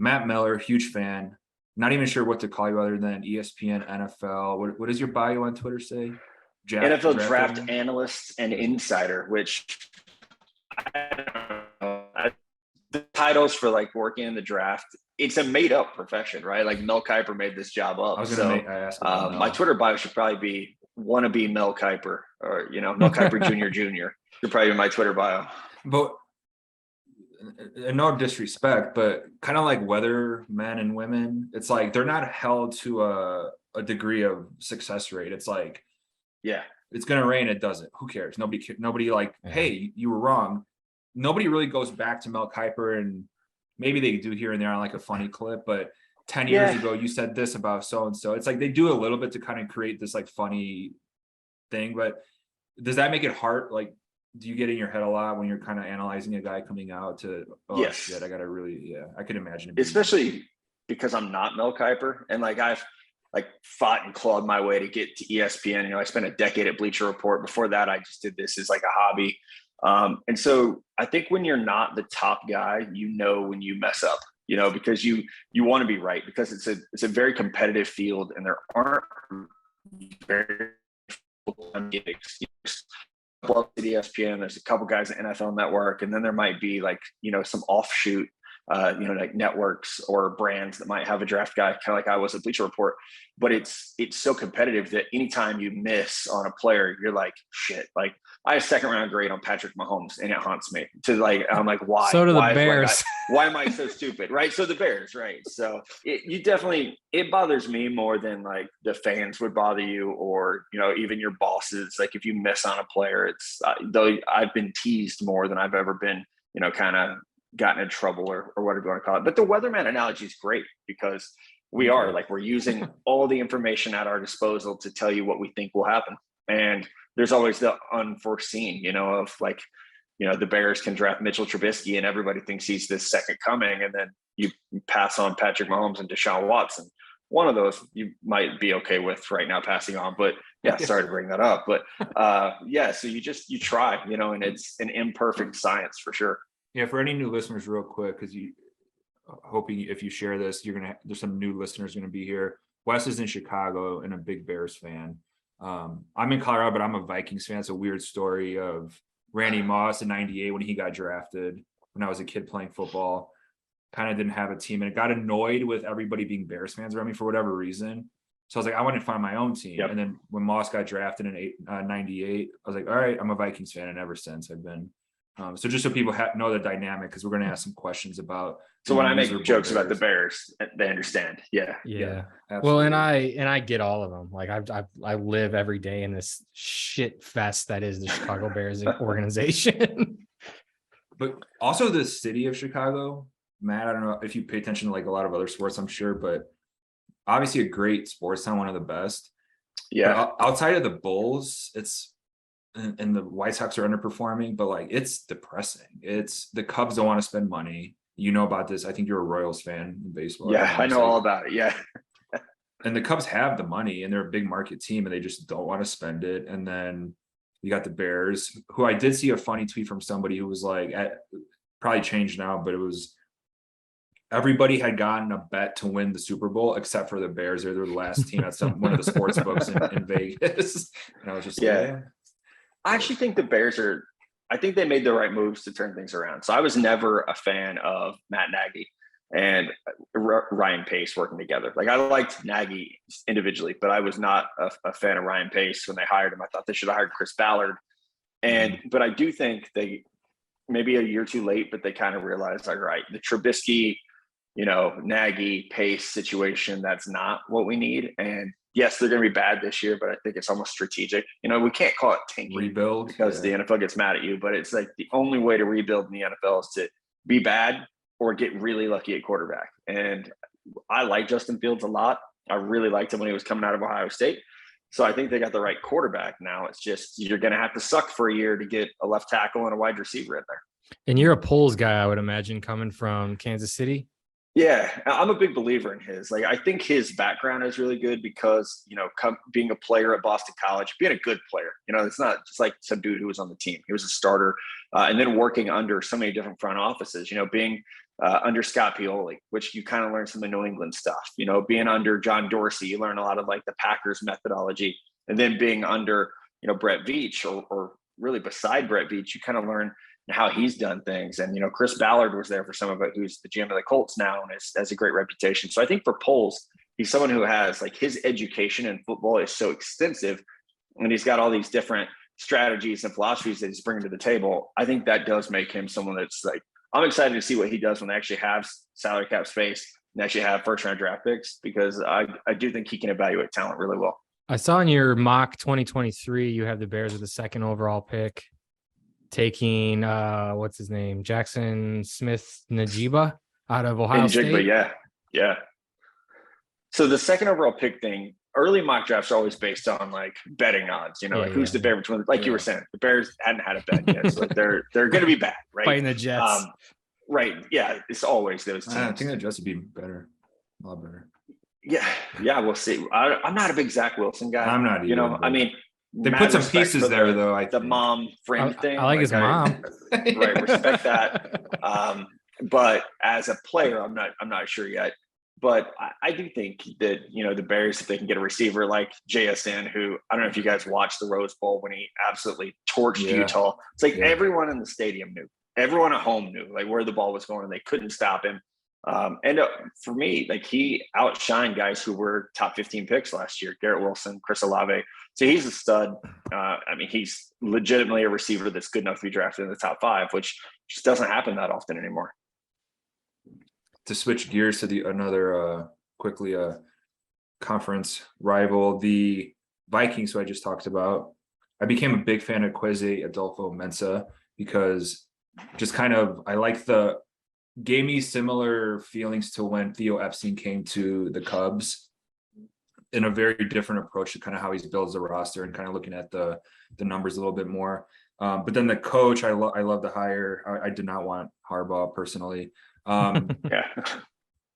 Matt Miller, huge fan. Not even sure what to call you other than ESPN, NFL. What does your bio on Twitter say? NFL draft analyst and insider, which I don't know. The titles for like working in the draft, it's a made up profession, right? Like Mel Kiper made this job up. My Twitter bio should probably be wannabe Mel Kiper, or, you know, Mel Kiper Jr. You're probably in my Twitter bio. But no disrespect, but kind of like weather men and women, it's like they're not held to a degree of success rate. It's like, yeah, it's gonna rain, it doesn't. Who cares? Nobody like, hey, you were wrong. Nobody really goes back to Mel Kiper, and maybe they do here and there on like a funny clip, but 10 years ago you said this about so and so. It's like they do a little bit to kind of create this like funny thing, but does that make it hard? Like, do you get in your head a lot when you're kind of analyzing a guy coming out to, yes, shit, I gotta really, I could imagine it, especially because I'm not Mel Kiper, and like I've like fought and clawed my way to get to ESPN. You know, I spent a decade at Bleacher Report. Before that, I just did this as like a hobby. And so I think when you're not the top guy, you know, when you mess up, you know, because you want to be right, because it's a very competitive field, and there aren't very full-time gigs. At ESPN, there's a couple guys at NFL Network, and then there might be like, you know, some offshoot, you know, like networks or brands that might have a draft guy, kind of like I was at Bleacher Report. But it's so competitive that anytime you miss on a player, you're like, shit. Like I have a second round grade on Patrick Mahomes, and it haunts me. I'm like, why? So do the Bears. Why am I so stupid? Right. So the Bears, right. So it bothers me more than like the fans would bother you, or, you know, even your bosses. Like if you miss on a player, it's though I've been teased more than I've ever been, you know, kind of gotten in trouble or whatever you want to call it. But the weatherman analogy is great, because we're using all the information at our disposal to tell you what we think will happen. And there's always the unforeseen, you know, of like, you know, the Bears can draft Mitchell Trubisky and everybody thinks he's this second coming. And then you pass on Patrick Mahomes and Deshaun Watson. One of those you might be okay with right now passing on, but yeah, sorry to bring that up. But so you try, you know, and it's an imperfect science for sure. Yeah, for any new listeners, real quick, because hoping if you share this, there's some new listeners going to be here. Wes is in Chicago and a big Bears fan. I'm in Colorado, but I'm a Vikings fan. It's a weird story of Randy Moss in '98 when he got drafted. When I was a kid playing football, kind of didn't have a team, and it got annoyed with everybody being Bears fans around me for whatever reason. So I was like, I want to find my own team. Yep. And then when Moss got drafted in '98, I was like, all right, I'm a Vikings fan, and ever since I've been. So just so people know the dynamic, because we're going to ask some questions about. So when I make jokes about the Bears, they understand. Yeah. Well, and I get all of them. Like I live every day in this shit fest that is the Chicago Bears organization. But also the city of Chicago, Matt, I don't know if you pay attention to like a lot of other sports, I'm sure, but obviously a great sports town, one of the best. Yeah. But outside of the Bulls, and the White Sox are underperforming, but like it's depressing. It's the Cubs don't want to spend money. You know about this. I think you're a Royals fan in baseball. Yeah, I know all about it. Yeah. And the Cubs have the money, and they're a big market team, and they just don't want to spend it. And then you got the Bears, who I did see a funny tweet from somebody who was like, probably changed now, but it was everybody had gotten a bet to win the Super Bowl except for the Bears. They're the last team at one of the sports books in Vegas. And I was just like, I actually think the Bears I think they made the right moves to turn things around. So I was never a fan of Matt Nagy and Ryan Pace working together. Like I liked Nagy individually, but I was not a fan of Ryan Pace when they hired him. I thought they should have hired Chris Ballard. But I do think they maybe a year too late, but they kind of realized, like, right, the Trubisky, you know, Nagy Pace situation, that's not what we need. And yes, they're going to be bad this year, but I think it's almost strategic. You know, we can't call it tanking rebuild because the NFL gets mad at you, but it's like the only way to rebuild in the NFL is to be bad or get really lucky at quarterback. And I like Justin Fields a lot. I really liked him when he was coming out of Ohio State. So I think they got the right quarterback now. It's just you're going to have to suck for a year to get a left tackle and a wide receiver in there. And you're a polls guy, I would imagine, coming from Kansas City. Yeah, I'm a big believer in his. Like, I think his background is really good because, being a player at Boston College, being a good player, it's not just like some dude who was on the team. He was a starter, and then working under so many different front offices, being under Scott Pioli, which you kind of learn some of the New England stuff, being under John Dorsey, you learn a lot of like the Packers methodology, and then being under, Brett Veach or really beside Brett Veach, you kind of learn how he's done things. And, Chris Ballard was there for some of it, who's the GM of the Colts now and has a great reputation. So I think for Poles, he's someone who has like his education in football is so extensive, and he's got all these different strategies and philosophies that he's bringing to the table. I think that does make him someone that's like, I'm excited to see what he does when they actually have salary cap space and actually have first round draft picks, because I do think he can evaluate talent really well. I saw in your mock 2023, you have the Bears with the second overall pick, taking what's his name, Jackson Smith-Njigba out of Ohio State. Yeah. So the second overall pick thing, early mock drafts are always based on like betting odds. Who's the favorite one? Like you were saying, the Bears hadn't had a bet yet, so they're going to be bad, right? Fighting the Jets, right? Yeah, it's always those teams. I think the Jets would be better, a lot better. Yeah, we'll see. I'm not a big Zach Wilson guy. I'm not either. I mean, they put some pieces there, though. The mom friend thing. I like his mom. Right, respect that. But as a player, I'm not sure yet. But I do think that, the Bears, if they can get a receiver like JSN, who I don't know if you guys watched the Rose Bowl when he absolutely torched Utah. It's like everyone in the stadium knew. Everyone at home knew like where the ball was going, and they couldn't stop him. And for me, like he outshined guys who were top 15 picks last year, Garrett Wilson, Chris Olave. So he's a stud. He's legitimately a receiver that's good enough to be drafted in the top 5, which just doesn't happen that often anymore. To switch gears to another conference rival, the Vikings, who I just talked about. I became a big fan of Kwesi Adolfo-Mensah because just I like gave me similar feelings to when Theo Epstein came to the Cubs, in a very different approach to kind of how he builds the roster and kind of looking at the numbers a little bit more. But then the coach, I love the hire. I did not want Harbaugh personally.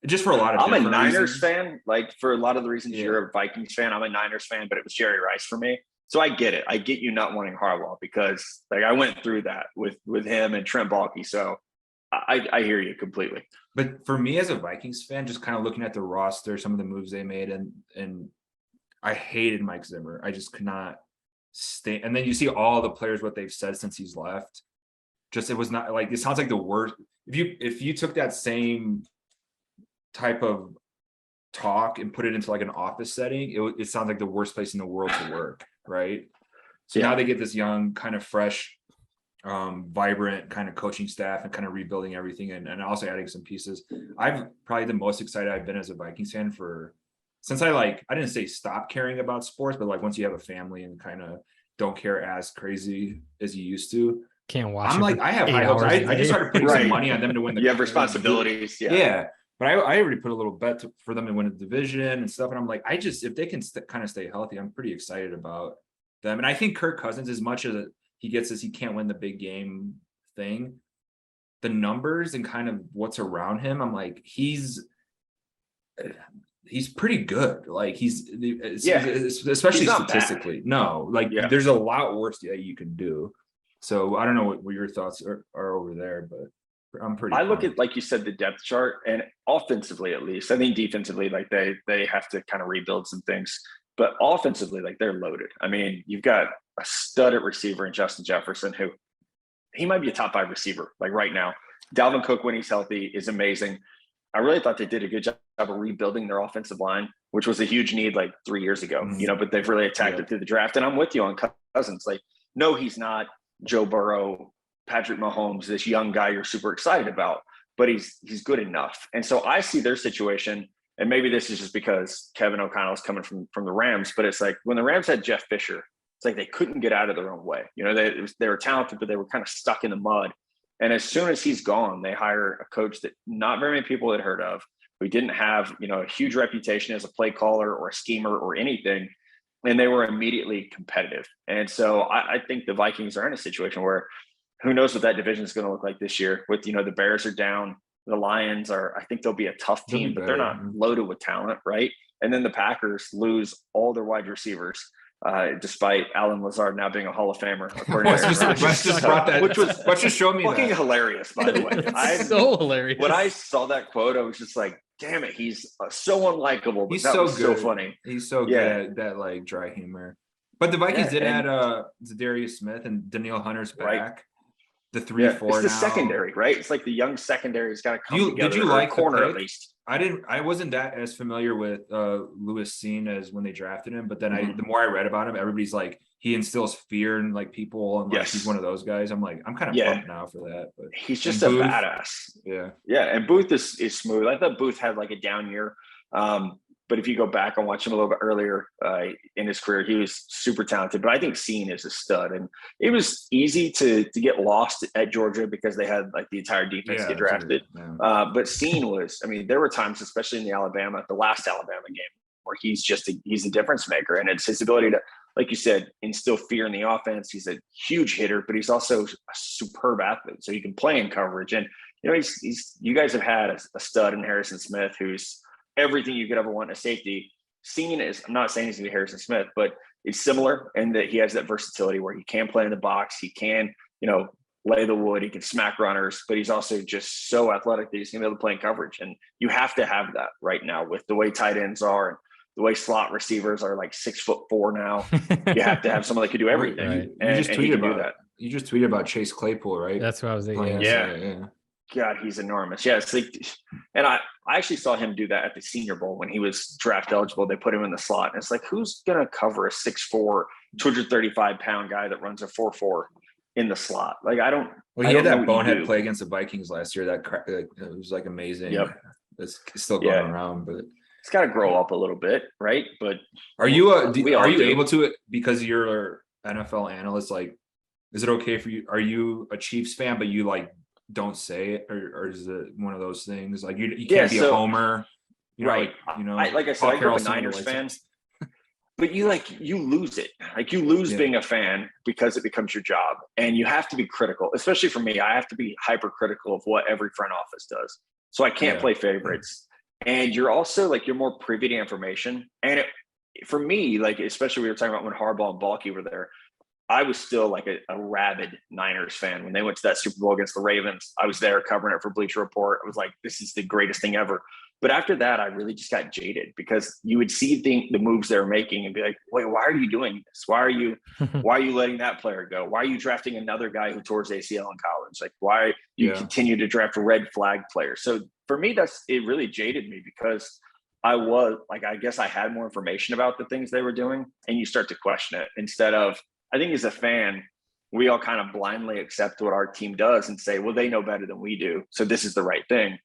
Just for a lot of I'm a Niners reasons. fan, like for a lot of the reasons you're a Vikings fan. I'm a Niners fan, but it was Jerry Rice for me. So I get it. I get you not wanting Harbaugh because like I went through that with him and Trent Baalke. So I hear you completely. But for me as a Vikings fan, just kind of looking at the roster, some of the moves they made, and I hated Mike Zimmer. I just could not stay. And then you see all the players, what they've said since he's left. Just, it was not like, it sounds like the worst. If you took that same type of talk and put it into like an office setting, it sounds like the worst place in the world to work. Right. So now they get this young, kind of fresh, vibrant kind of coaching staff and kind of rebuilding everything and also adding some pieces. I've probably the most excited I've been as a Vikings fan since I didn't say stop caring about sports, but like once you have a family and kind of don't care as crazy as you used to. Can't watch. I'm like, I have high hopes. I just started putting some money on them to win the. You have responsibilities. Yeah. But I already put a little bet for them to win the division and stuff. And I'm like, if they can kind of stay healthy, I'm pretty excited about them. And I think Kirk Cousins, as much as he gets this, he can't win the big game thing, the numbers and kind of what's around him, I'm like, he's pretty good. Like especially statistically. No, like there's a lot worse that you can do. So I don't know what your thoughts are over there, but I'm pretty. I look at, like you said, the depth chart, and offensively, at least, I think defensively, like they have to kind of rebuild some things, but offensively, like they're loaded. I mean, you've got a stud at receiver in Justin Jefferson, who he might be a top 5 receiver, like right now. Dalvin Cook, when he's healthy, is amazing. I really thought they did a good job of rebuilding their offensive line, which was a huge need like 3 years ago, but they've really attacked it through the draft. And I'm with you on Cousins. Like, no, he's not Joe Burrow, Patrick Mahomes, this young guy you're super excited about, but he's good enough. And so I see their situation, and maybe this is just because Kevin O'Connell's coming from the Rams, but it's like when the Rams had Jeff Fisher, it's like they couldn't get out of their own way. They were talented, but they were kind of stuck in the mud. And as soon as he's gone, they hire a coach that not very many people had heard of, who didn't have, a huge reputation as a play caller or a schemer or anything. And they were immediately competitive. And so I think the Vikings are in a situation where who knows what that division is going to look like this year with, the Bears are down The Lions I think they'll be a tough They'll be team, but they're better. not loaded with talent, right? And then the Packers lose all their wide receivers, despite Alan Lazard now being a Hall of Famer. According to Aaron Rodgers. Which was Wes just showed me fucking that. hilarious, by the way. That's so hilarious. When I saw that quote, I was just like, damn it, he's so unlikable, but He's that so was good. so funny. He's so good at that, like, dry humor. But the Vikings did add Zadarius Smith and Danielle Hunter's back. Right. The 3-4 it's the now. secondary, right? It's like the young secondary's got to come together. Did you like corner the at pick? least? I wasn't that as familiar with Lewis Seen as when they drafted him, but then the more I read about him, everybody's like, he instills fear in like people, and like he's one of those guys. I'm like, I'm kind of pumped now for that. But he's just a badass. Yeah, and Booth is smooth. I thought Booth had like a down year. But if you go back and watch him a little bit earlier in his career, he was super talented. But I think Seen is a stud. And it was easy to get lost at Georgia because they had like the entire defense get drafted. But Seen was, I mean, there were times, especially in the last Alabama game, where he's a difference maker. And it's his ability to, like you said, instill fear in the offense. He's a huge hitter, but he's also a superb athlete. So he can play in coverage. And, you know, you guys have had a stud in Harrison Smith, who's everything you could ever want in a safety. Seen is, I'm not saying he's going to be Harrison Smith, but it's similar in that he has that versatility where he can play in the box. He can, you know, lay the wood. He can smack runners, but he's also just so athletic that he's going to be able to play in coverage. And you have to have that right now with the way tight ends are and the way slot receivers are like 6'4" now. You have to have someone that can do everything. Right. And he can do that. You just tweeted about Chase Claypool, right? That's what I was thinking. Yeah. God, he's enormous. Yeah, it's like, and I actually saw him do that at the Senior Bowl when he was draft eligible. They put him in the slot, and it's like, who's gonna cover a 6'4", 235-pound guy that runs a 4.4 in the slot? Like, I don't. Well, he had that bonehead play against the Vikings last year. That it was like amazing. Yep. It's still going around, but it's got to grow up a little bit, right? But are you able to, because you're an NFL analyst? Like, is it okay for you? Are you a Chiefs fan, but you like don't say it, or is it one of those things like you can't be a homer, right? Like I said, I grew up a Niners fan, but you lose it. Like you lose being a fan because it becomes your job, and you have to be critical. Especially for me, I have to be hypercritical of what every front office does. So I can't play favorites, and you're also like you're more privy to information. And for me, like especially we were talking about when Harbaugh and Balky were there. I was still like a rabid Niners fan. When they went to that Super Bowl against the Ravens, I was there covering it for Bleacher Report. I was like, this is the greatest thing ever. But after that, I really just got jaded because you would see the moves they were making and be like, wait, why are you doing this? Why are you letting that player go? Why are you drafting another guy who tore his ACL in college? Like, why you continue to draft red flag players? So for me, it really jaded me because I was like, I guess I had more information about the things they were doing, and you start to question it instead of, I think as a fan, we all kind of blindly accept what our team does and say, well, they know better than we do, so this is the right thing.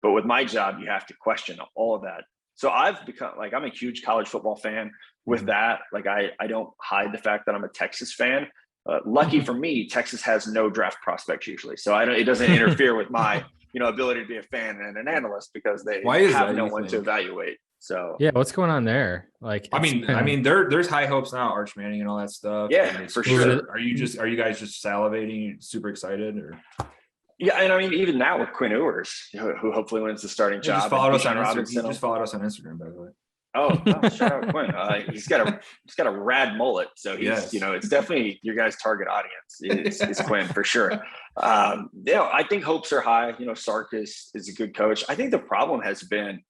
But with my job, you have to question all of that. So I've become like, I'm a huge college football fan with that. Like I don't hide the fact that I'm a Texas fan. Lucky for me, Texas has no draft prospects usually. So it doesn't interfere with my, ability to be a fan and an analyst because they have no one to evaluate. So yeah, what's going on there? Like, I mean, there's high hopes now, Arch Manning and all that stuff. Yeah, for sure. Are you guys just salivating, super excited, or? Yeah, and I mean, even now with Quinn Ewers, who hopefully wins the starting job. Just followed us on Instagram. He just followed us on Instagram, by the way. Oh, shout out Quinn. He's got a rad mullet, so he's it's definitely your guys' target audience is Quinn for sure. I think hopes are high. Sark is a good coach. I think the problem has been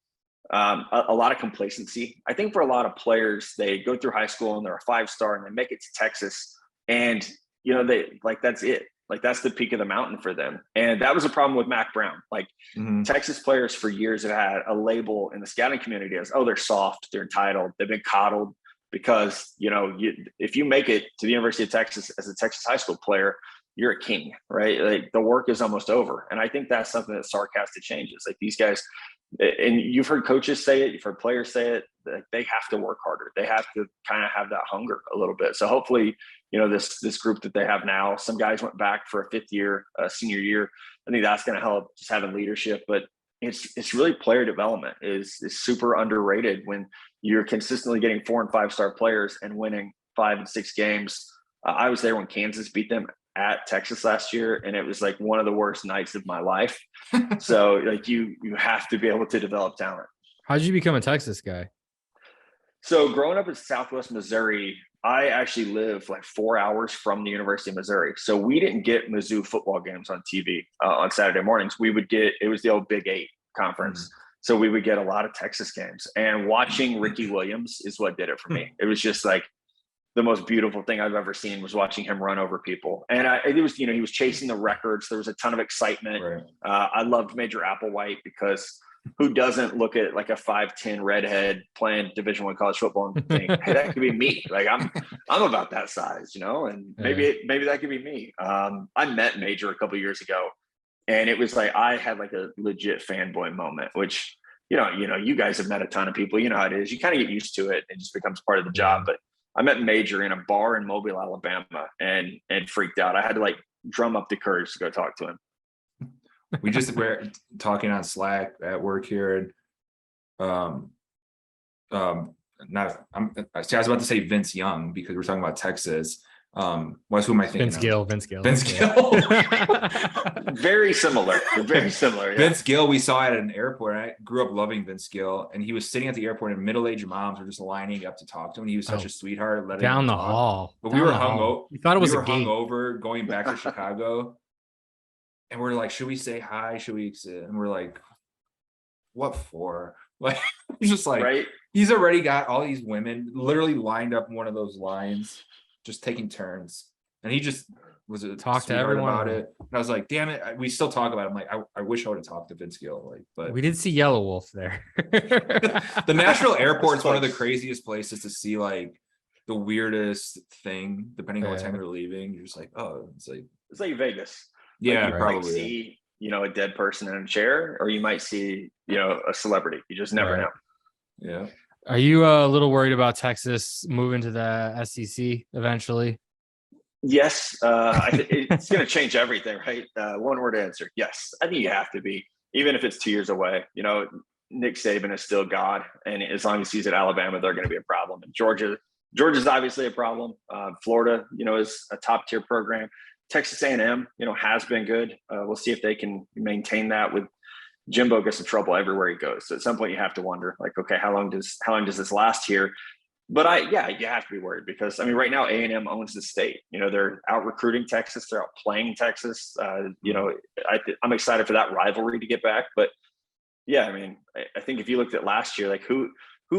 a lot of complacency. I think for a lot of players, they go through high school and they're a 5-star and they make it to Texas, and they like that's it. Like that's the peak of the mountain for them. And that was a problem with Mac Brown. Like Texas players for years have had a label in the scouting community as, oh, they're soft, they're entitled, they've been coddled because, if you make it to the University of Texas as a Texas high school player, you're a king, right? Like the work is almost over. And I think that's something that Sark has to change. It's like these guys, and you've heard coaches say it, you've heard players say it, that they have to work harder. They have to kind of have that hunger a little bit. So hopefully, this group that they have now, some guys went back for a 5th year, senior year. I think that's going to help just having leadership, but it's really player development is super underrated when you're consistently getting 4- and 5-star players and winning 5 and 6 games. I was there when Kansas beat them at Texas last year, and it was like one of the worst nights of my life. So like you have to be able to develop talent. How did you become a Texas guy? So growing up in Southwest Missouri, I actually live like 4 hours from the University of Missouri. So we didn't get Mizzou football games on TV on Saturday mornings. It was the old Big 8 conference. Mm-hmm. So we would get a lot of Texas games, and watching Ricky Williams is what did it for me. It was just like the most beautiful thing I've ever seen was watching him run over people. And it was, he was chasing the records. There was a ton of excitement. Right. I loved Major Applewhite because who doesn't look at like a 5'10" redhead playing Division I college football and think, hey, that could be me. Like I'm about that size, and maybe that could be me. I met Major a couple of years ago, and it was like I had like a legit fanboy moment, which you guys have met a ton of people. You know how it is. You kind of get used to it. It just becomes part of the job. But I met Major in a bar in Mobile, Alabama, and freaked out. I had to like drum up the courage to go talk to him. We just were talking on Slack at work here, and I was about to say Vince Young because we're talking about Texas. Who am I thinking? Vince Gill. Very similar. Yeah. Vince Gill, we saw at an airport. I grew up loving Vince Gill, and he was sitting at the airport, and middle-aged moms were just lining up to talk to him. He was such a sweetheart. Down the hall. But we were hungover. We thought it was hungover going back to Chicago. And we're like, should we say hi? Should we sit? And we're like, what for? Like, just like, right? He's already got all these women literally lined up in one of those lines, just taking turns. And he just was a talk to everyone about it. And I was like, damn it. We still talk about it. I'm like, I wish I would have talked to Vince Gill. But we did see Yellow Wolf there. The Nashville airport's one of the craziest places to see like the weirdest thing, depending on what time they're leaving. You're just like, oh, it's like Vegas. Yeah, like you might see, a dead person in a chair, or you might see, a celebrity. You just never know. Yeah. Are you a little worried about Texas moving to the SEC eventually? Yes. It's going to change everything, right? One word answer. Yes. I think you have to be, even if it's 2 years away. Nick Saban is still God. And as long as he's at Alabama, they're going to be a problem. And Georgia's obviously a problem. Florida, is a top tier program. Texas A&M, has been good. We'll see if they can maintain that. With Jimbo gets in trouble everywhere he goes. So at some point you have to wonder, like, okay, how long does this last here? But you have to be worried because right now A&M owns the state. They're out recruiting Texas. They're out playing Texas. I'm excited for that rivalry to get back. But yeah, I think if you looked at last year, like who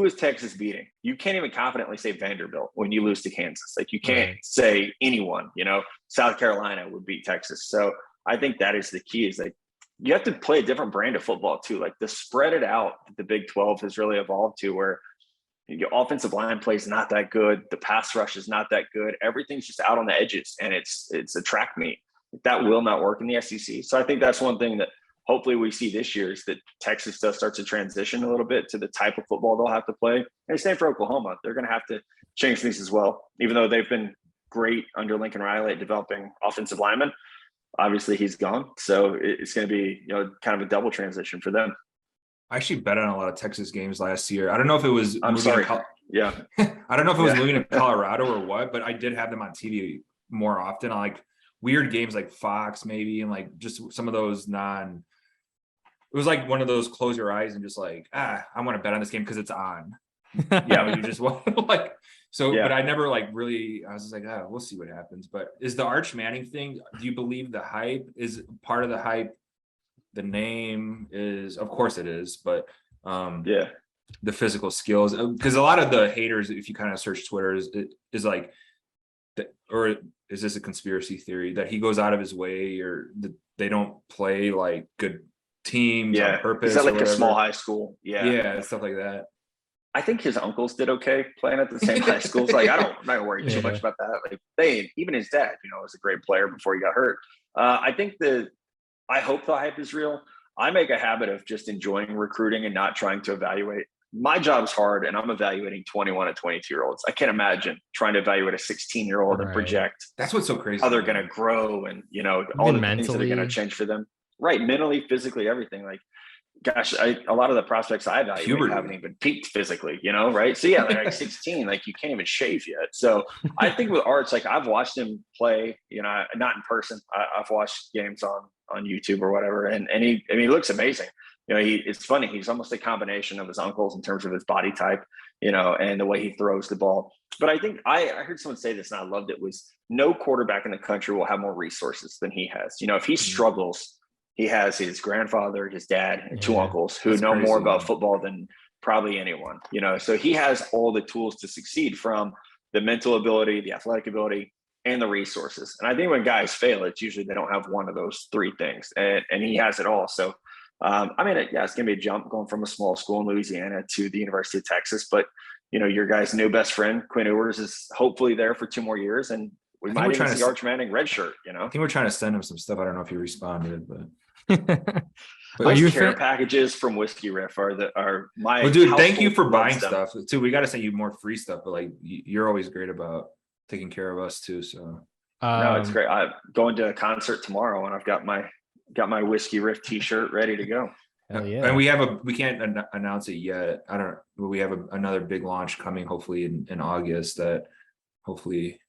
is Texas beating? You can't even confidently say Vanderbilt when you lose to Kansas. Like you can't say anyone, South Carolina would beat Texas. So I think that is the key, is like you have to play a different brand of football too. Like the spread it out that the Big 12 has really evolved to, where your offensive line play is not that good. The pass rush is not that good. Everything's just out on the edges, and it's a track meet. That will not work in the SEC. So I think that's one thing that hopefully we see this year, is that Texas does start to transition a little bit to the type of football they'll have to play. And same for Oklahoma. They're going to have to change things as well, even though they've been great under Lincoln Riley at developing offensive linemen. Obviously he's gone. So it's going to be, kind of a double transition for them. I actually bet on a lot of Texas games last year. I don't know if it was I'm sorry. Yeah. I don't know if it was moving to Colorado or what, but I did have them on TV more often. I like weird games like Fox maybe, and like just some of those it was like one of those close your eyes and just like, I want to bet on this game because it's on. Yeah, you just want but I never like really, I was just like, we'll see what happens. But is the Arch Manning thing, do you believe the hype is part of the hype? The name is, of course it is, but the physical skills, because a lot of the haters, if you kind of search Twitter, is like, or is this a conspiracy theory that he goes out of his way, or they don't play like good teams on purpose? Is that like a small high school? Yeah, stuff like that. I think his uncles did okay playing at the same high schools. Like I'm not worried too much about that. Like even his dad, was a great player before he got hurt. I think I hope the hype is real. I make a habit of just enjoying recruiting and not trying to evaluate. My job's hard, and I'm evaluating 21 and 22-year-olds. I can't imagine trying to evaluate a 16-year-old and project. That's what's so crazy. How they're going to grow, and all the things that are going to change for them. Right, mentally, physically, everything. Like gosh, a lot of the prospects I evaluate haven't even peaked physically, right? So yeah, they're like 16, like you can't even shave yet. So I think with Arch, like I've watched him play, not in person. I've watched games on YouTube or whatever, and he looks amazing. It's funny. He's almost a combination of his uncles in terms of his body type, and the way he throws the ball. But I think I heard someone say this and I loved it, was no quarterback in the country will have more resources than he has. If he struggles, he has his grandfather, his dad, and two uncles who know more about football than probably anyone, so he has all the tools to succeed, from the mental ability, the athletic ability, and the resources. And I think when guys fail, it's usually they don't have one of those three things, and he has it all. So it's gonna be a jump going from a small school in Louisiana to the University of Texas, but your guy's new best friend, Quinn Ewers, is hopefully there for 2 more years, and we might even see Arch Manning redshirt. I think we're trying to send him some stuff. I don't know if he responded, but those care packages from Whiskey Riff are my. Well, dude, thank you for buying stuff too. We got to send you more free stuff, but like you're always great about taking care of us too. So no, it's great. I'm going to a concert tomorrow, and I've got my Whiskey Riff T-shirt ready to go. Hell yeah. And we can't announce it yet. We have another big launch coming, hopefully in August, that hopefully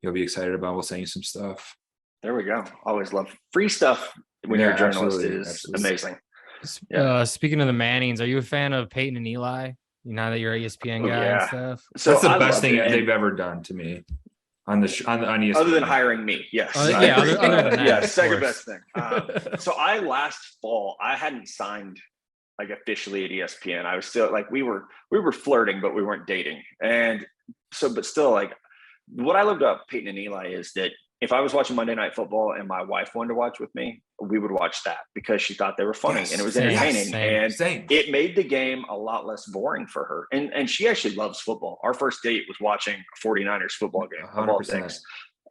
you'll be excited about. We'll send you some stuff. There we go. Always love free stuff when you're a journalist. It is amazing. Speaking of the Mannings, are you a fan of Peyton and Eli? Now that you're an ESPN guy and stuff. So that's the best thing they've ever done to me on ESPN. Other than hiring me, yes. Other than that, second best thing. So last fall, I hadn't signed like officially at ESPN. I was still like, we were flirting, but we weren't dating. And so, but still, like, what I loved about Peyton and Eli is that if I was watching Monday Night Football and my wife wanted to watch with me, we would watch that because she thought they were funny and it was entertaining. It made the game a lot less boring for her. And she actually loves football. Our first date was watching a 49ers football game, of all things.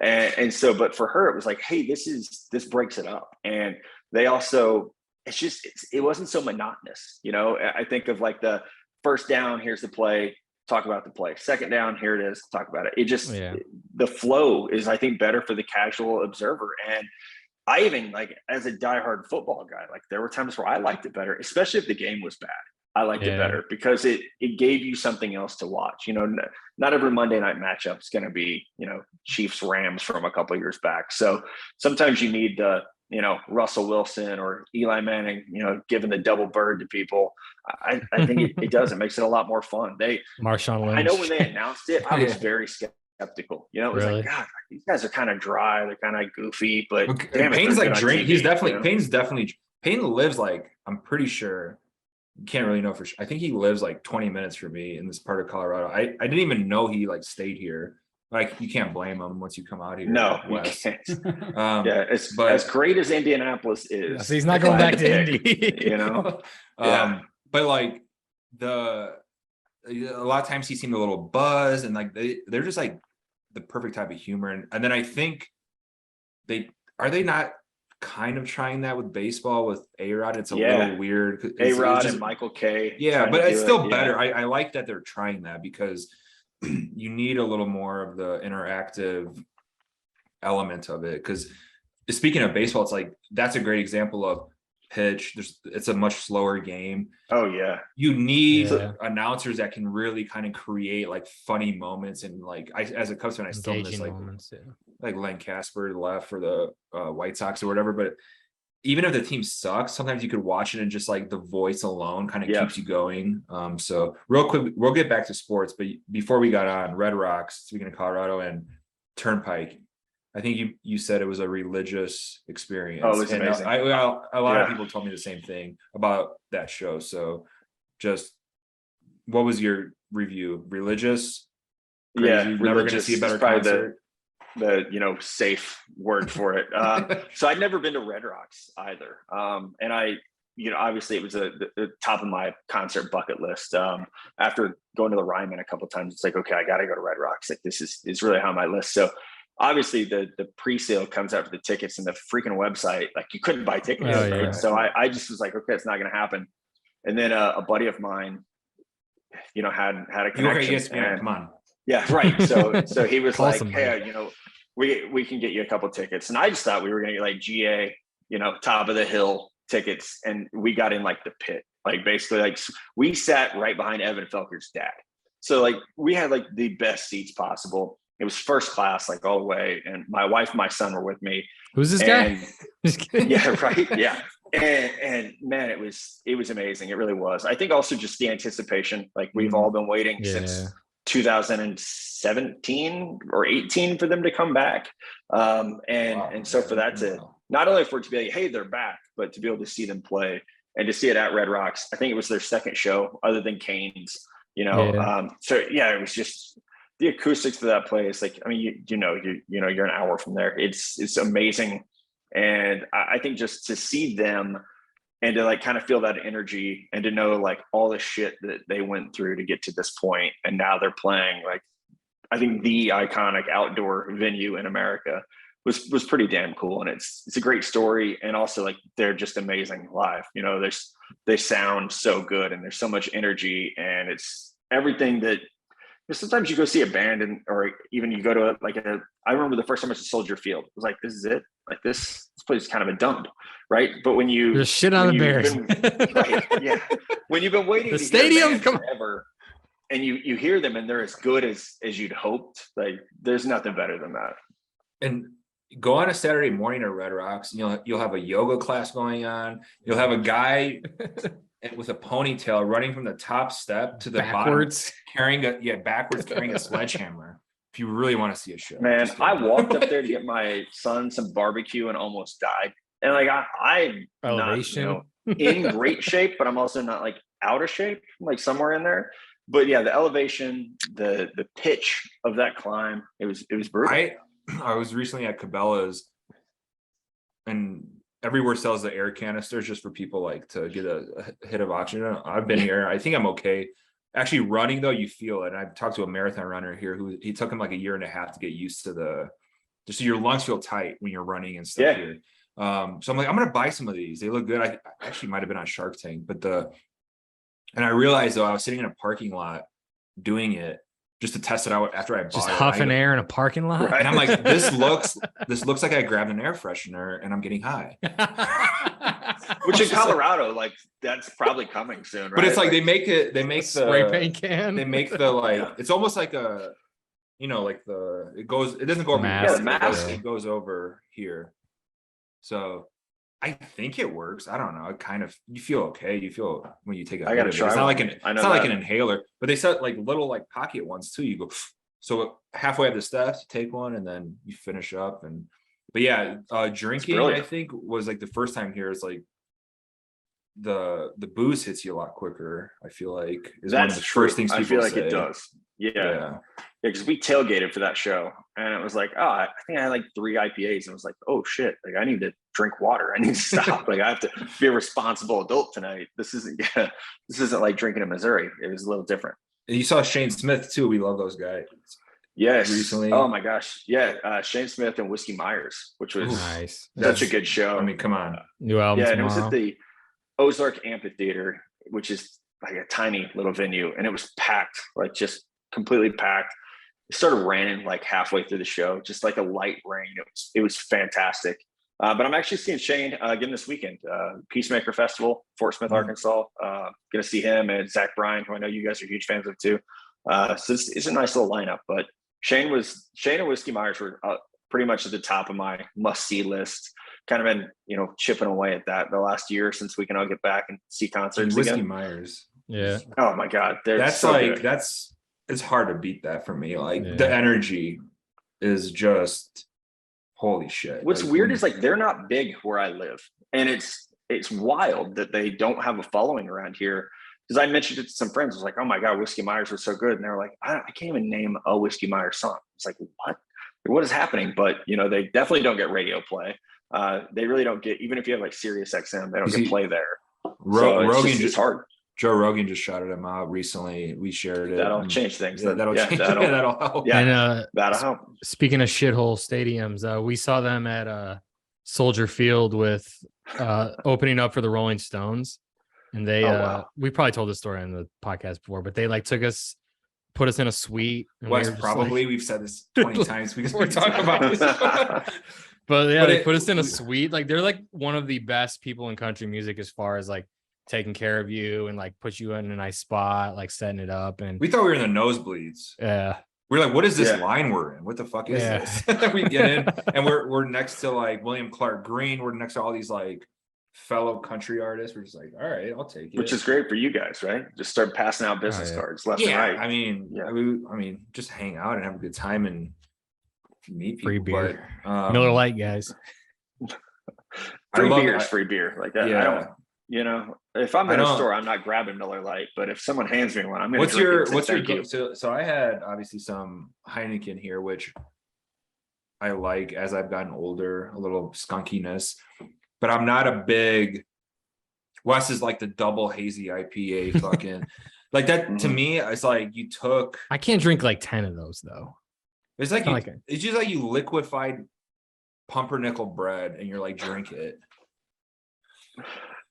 And so, but for her, it was like, hey, this breaks it up. And they also, it wasn't so monotonous. I think of like the first down, here's the play, talk about the play. Second down, here it is, talk about it. It just, the flow is, I think, better for the casual observer. And I even, like, as a diehard football guy, like there were times where I liked it better, especially if the game was bad. I liked it better because it gave you something else to watch. Not every Monday night matchup is going to be, Chiefs Rams from a couple of years back. So sometimes you need the, Russell Wilson or Eli Manning, giving the double bird to people. I think it does. It makes it a lot more fun. Marshawn Lynch. I know when they announced it, I was very skeptical. It was like, God, these guys are kind of dry. They're kind of goofy, but Payne's like drink. Payne lives like, I'm pretty sure. Can't really know for sure. I think he lives like 20 minutes from me in this part of Colorado. I didn't even know he like stayed here. Like, you can't blame him once you come out here. No, you can't. As great as Indianapolis is, so he's not going back to Indy. But like a lot of times he seemed a little buzzed, and like they're just like the perfect type of humor. And then I think they not kind of trying that with baseball with A-Rod. It's a little weird. A-Rod and Michael K. Yeah, but it's still better. I like that they're trying that because you need a little more of the interactive element of it. Because speaking of baseball, it's like that's a great example of pitch. It's a much slower game. Oh yeah, you need announcers that can really kind of create like funny moments. And like as a Cubs fan, I still miss like Len Casper left for the White Sox or whatever. But even if the team sucks, sometimes you could watch it and just like the voice alone kind of keeps you going. So real quick, we'll get back to sports, but before we got on, Red Rocks, speaking of Colorado, and Turnpike, I think you said it was a religious experience. Oh, it was amazing. A lot of people told me the same thing about that show. So just what was your review? Religious? Crazy? Yeah. Never going to see a better concert. The safe word for it. So I'd never been to Red Rocks either. And I, obviously it was the top of my concert bucket list. After going to the Ryman a couple of times, it's like, okay, I got to go to Red Rocks. Like this is really high on my list. So obviously the pre-sale comes out for the tickets, and the freaking website, like you couldn't buy tickets. Right? So I just was like, okay, it's not going to happen. And then a buddy of mine, had a connection. ESPN, come on. Yeah, right. So he was like, hey, we can get you a couple tickets. And I just thought we were going to get like GA, top of the hill, tickets, and we got in like the pit. Like basically, like we sat right behind Evan Felker's dad. So like we had like the best seats possible. It was first class, like all the way. And my wife and my son were with me. Who's this guy? Just kidding. Yeah, right. Yeah. And man, it was amazing. It really was. I think also just the anticipation, like we've all been waiting since 2017 or 18 for them to come back. And so for that to not only for it to be like, hey, they're back, but to be able to see them play and to see it at Red Rocks. I think it was their second show other than Canes, you know? So yeah, it was just the acoustics of that place. Like, I mean, you're an hour from there. It's amazing. And I think just to see them and to like kind of feel that energy and to know like all the shit that they went through to get to this point, and now they're playing like, I think the iconic outdoor venue in America was pretty damn cool. And it's a great story. And also like, they're just amazing live, you know, they sound so good and there's so much energy, and it's everything that sometimes you go see a band or even you go to I remember the first time I went to Soldier Field, it was like, this is it. Like this place is kind of a dump, right? But when you there's shit on the Bears, right? Yeah. When you've been waiting the to stadium hear forever, and you hear them and they're as good as you'd hoped, like there's nothing better than that. And go on a Saturday morning at Red Rocks, you'll have a yoga class going on. You'll have a guy with a ponytail running from the top step to the backwards, bottom, backwards carrying a sledgehammer. If you really want to see a show, man, I walked up there to get my son some barbecue and almost died. And like I'm elevation, not in great shape, but I'm also not like out of shape, I'm like somewhere in there. But yeah, the elevation, the pitch of that climb, it was brutal. I was recently at Cabela's, and everywhere sells the air canisters just for people like to get a hit of oxygen. I've been here. I think I'm okay. Actually running though, you feel it. I've talked to a marathon runner here who he took him like a year and a half to get used to just so your lungs feel tight when you're running and stuff here. So I'm like, I'm going to buy some of these. They look good. I actually might've been on Shark Tank, and I realized though, I was sitting in a parking lot doing it just to test it out after I bought just it. huffing air in a parking lot. Right? And I'm like, this looks like I grabbed an air freshener and I'm getting high. Which in Colorado, like that's probly coming soon, right? But it's like they make the spray paint can. They make the like it's almost like a, it doesn't go over mask. It goes over here. So I think it works. I don't know. It kind of, you feel okay. You feel when you take a hit of it. It's not like an inhaler, but they set like little like pocket ones too. You go, so halfway up the steps, you take one and then you finish up. But yeah, drinking, I think was like the first time here is like the booze hits you a lot quicker. I feel like is that's one of the first things people I feel like say. It does. Yeah. Because we tailgated for that show, and it was like, I think I had like 3 IPAs, and I was like, oh shit, like I need to drink water. I need to stop. Like I have to be a responsible adult tonight. This isn't like drinking in Missouri. It was a little different. And you saw Shane Smith too. We love those guys. Yes. Recently. Oh my gosh. Yeah. Shane Smith and Whiskey Myers, which was nice. Such a good show. I mean, come on. New album. Yeah, tomorrow. and it was at the Ozark Amphitheater, which is like a tiny little venue, and it was packed, like just completely packed. It started raining like halfway through the show, just like a light rain. It was fantastic. But I'm actually seeing Shane again this weekend, Peacemaker Festival, Fort Smith, Arkansas. Gonna see him and Zach Bryan, who I know you guys are huge fans of too. So it's a nice little lineup. But Shane and Whiskey Myers were pretty much at the top of my must-see list. Kind of been, chipping away at that the last year since we can all get back and see concerts Whiskey again. Myers. Yeah. Oh my God. That's so like, good. It's hard to beat that for me. Like the energy is just holy shit. What's weird is like, they're not big where I live. And it's wild that they don't have a following around here. Because I mentioned it to some friends. I was like, oh my God, Whiskey Myers was so good. And they were like, I can't even name a Whiskey Myers song. It's like, what is happening? But, they definitely don't get radio play. They really don't get, even if you have like Sirius XM, they don't get play there. It's hard. Joe Rogan just shouted him out recently. We shared it. That'll change things. That'll help. Yeah, and that'll help. Speaking of shithole stadiums, we saw them at Soldier Field with opening up for the Rolling Stones. And they we probably told this story on the podcast before, but they like put us in a suite. Wes, probably we've said this 20 times because we're talking about this. But yeah, But they put us in a suite. Like they're like one of the best people in country music as far as like taking care of you and like put you in a nice spot, like setting it up. And we thought we were in the nosebleeds. yeah. We're like, what is this line we're in? What the fuck is this? We get in and we're next to like William Clark Green. We're next to all these like fellow country artists. We're just like, all right, I'll take it. Which is great for you guys, right? Just start passing out business cards left and right. I mean, just hang out and have a good time and meet people. Free beer. But, Miller Lite, guys. Free beer is free beer. Like that. Yeah. I don't, you know, if I'm in a store, I'm not grabbing Miller Lite, but if someone hands me one, I'm going to drink it. What's your so I had obviously some Heineken here, which I like as I've gotten older, a little skunkiness, but I'm not a big Wes is like the double hazy IPA fucking like that to me. It's like I can't drink like 10 of those though. It's like it's just like you liquefied pumpernickel bread and you're like, drink it.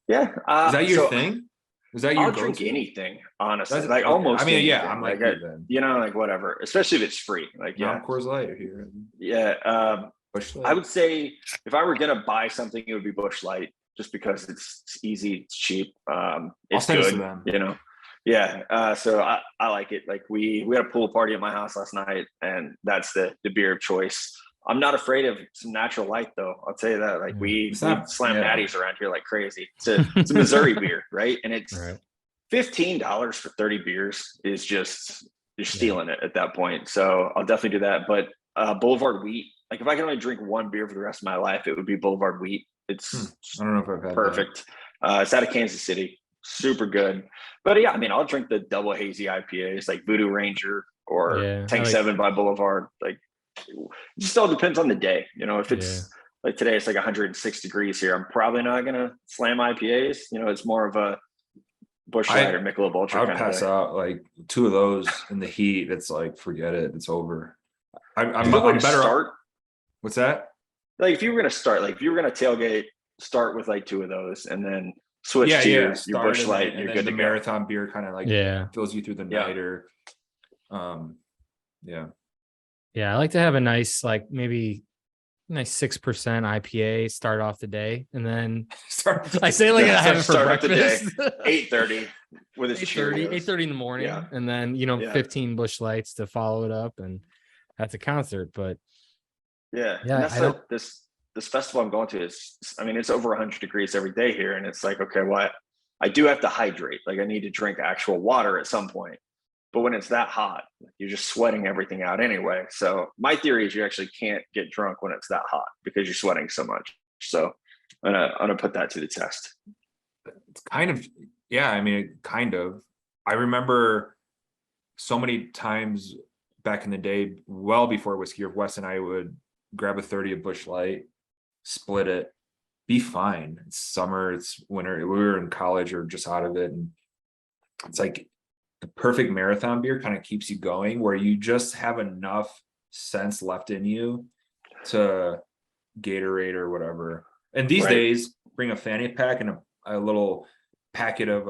Yeah. Is that your thing? Is that your I'll drink anything, honestly. That's, like almost. I mean, anything. yeah, I'm like you know, like whatever, especially if it's free. Like Coors Light here. Yeah. Busch Light. I would say if I were gonna buy something, it would be Busch Light, just because it's easy, it's cheap, it's good. You know. Yeah. So I like it. Like we had a pool party at my house last night, and that's the beer of choice. I'm not afraid of some natural light, though. I'll tell you that. Like we slam natties around here like crazy. It's a Missouri beer, right? And it's $15 for 30 beers is just you're stealing it at that point. So I'll definitely do that. But Boulevard Wheat, like if I could only drink one beer for the rest of my life, it would be Boulevard Wheat. It's I don't know if I've had perfect. It's out of Kansas City, super good. But yeah, I mean, I'll drink the double hazy IPAs like Voodoo Ranger or Tank 7 by Boulevard. Like, it just all depends on the day. You know, if it's like today, it's like 106 degrees here. I'm probably not going to slam IPAs. You know, it's more of a Busch Light or Michelob Ultra. I would pass out like two of those in the heat. It's like, forget it. It's over. I'm better. Start. What's that? Like if you were going to start, like if you were going to tailgate, start with like two of those and then switch to your Busch Light. And you're good. The marathon beer kind of like fills you through the night or Yeah, I like to have a nice, like maybe nice 6% IPA start off the day, and then I say like I have it for breakfast. 8:30 with his 8:30 in the morning, and then 15 Busch Lights to follow it up, and that's a concert. But that's this festival I'm going to is, I mean, it's over 100 degrees every day here, and it's like, okay, well, I do have to hydrate. Like I need to drink actual water at some point. But when it's that hot, you're just sweating everything out anyway. So my theory is you actually can't get drunk when it's that hot because you're sweating so much. So I'm gonna put that to the test. It's kind of, I mean, kind of. I remember so many times back in the day, well before Whiskey Riff, Wes and I would grab a 30 of Busch Light, split it, be fine. It's summer, it's winter. We were in college or just out of it. And it's like, the perfect marathon beer kind of keeps you going where you just have enough sense left in you to Gatorade or whatever. And these days, bring a fanny pack and a little packet of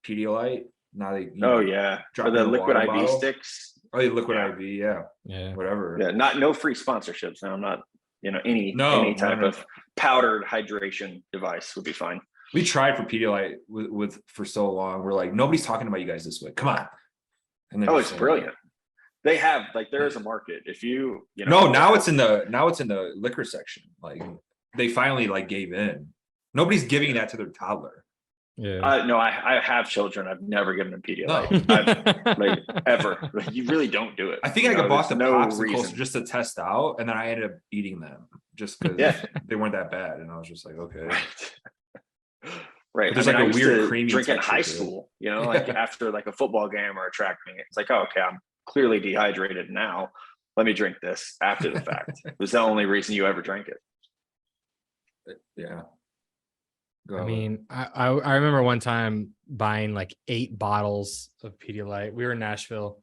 Pedialyte. Now they or the liquid IV sticks. Oh, the liquid IV, whatever. Yeah, no free sponsorships. Now I'm not, any type of powdered hydration device would be fine. We tried for Pedialyte with for so long. We're like, nobody's talking about you guys this way. Come on. And it's brilliant. They have like there is a market. If you now it's in the liquor section. Like they finally like gave in. Nobody's giving that to their toddler. Yeah. No, I have children. I've never given them Pedialyte. Like ever. Like, you really don't do it. I think I bought the popsicles just to test out, and then I ended up eating them just because they weren't that bad. And I was just like, okay. Right. There's like a weird creamy drink in high school, like after like a football game or a track meet. It's like, okay, I'm clearly dehydrated now. Let me drink this after the fact. It was the only reason you ever drank it. Yeah. I mean, I remember one time buying like 8 bottles of Pedialyte. We were in Nashville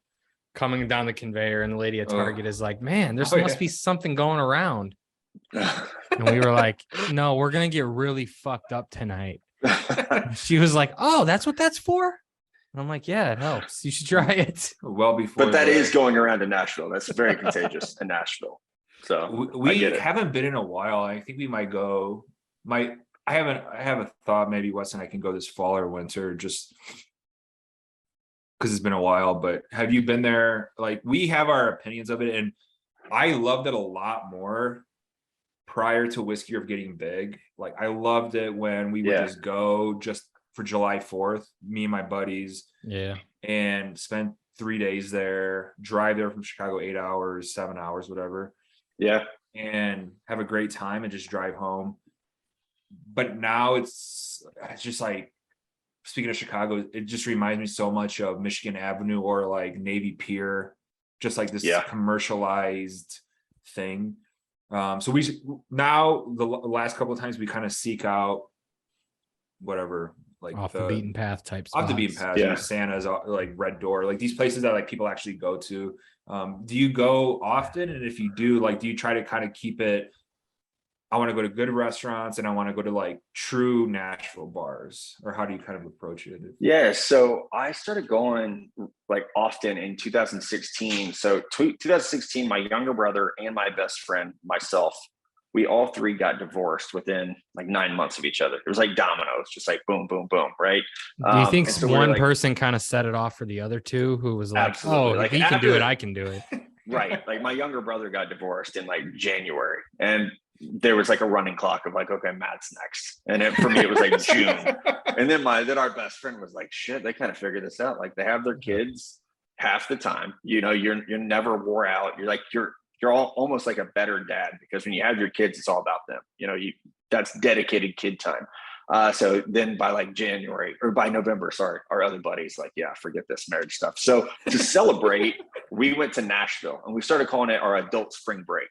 coming down the conveyor, and the lady at Target is like, man, there must be something going around. And we were like, no, we're gonna get really fucked up tonight. She was like, oh, that's what that's for? And I'm like, yeah, it helps. You should try it. Well before. But that is going around in Nashville. That's very contagious in Nashville. So we haven't been in a while. I think we might go. I have a thought. Maybe Wes and I can go this fall or winter, just because it's been a while. But have you been there? Like, we have our opinions of it, and I loved it a lot more prior to Whiskey Riff getting big. Like, I loved it when we would just go just for July 4th, me and my buddies, and spend 3 days there, drive there from Chicago 8 hours, 7 hours, whatever. Yeah. And have a great time and just drive home. But now it's just like, speaking of Chicago, it just reminds me so much of Michigan Avenue or like Navy Pier, just like this commercialized thing. So we now the last couple of times we kind of seek out whatever, like off the beaten path type spots. Off the beaten path, like Santa's, like Red Door, like these places that like people actually go to. Do you go often? And if you do, like, do you try to kind of keep it, I want to go to good restaurants and I want to go to like true Nashville bars, or how do you kind of approach it? Yeah. So I started going like often in 2016. So 2016, my younger brother and my best friend, myself, we all three got divorced within like 9 months of each other. It was like dominoes, just like boom, boom, boom. Right. Do you think one person kind of set it off for the other two, who was like, absolutely. oh, like, if he can do it, I can do it. Right. Like, my younger brother got divorced in like January, and there was like a running clock of like, okay, Matt's next. And for me, it was like June. And then our best friend was like, shit, they kind of figured this out. Like, they have their kids half the time, you're never wore out. You're like, you're all almost like a better dad, because when you have your kids, it's all about them. That's dedicated kid time. So then by like January, or by November, sorry, our other buddies like, yeah, forget this marriage stuff. So to celebrate, we went to Nashville, and we started calling it our adult spring break.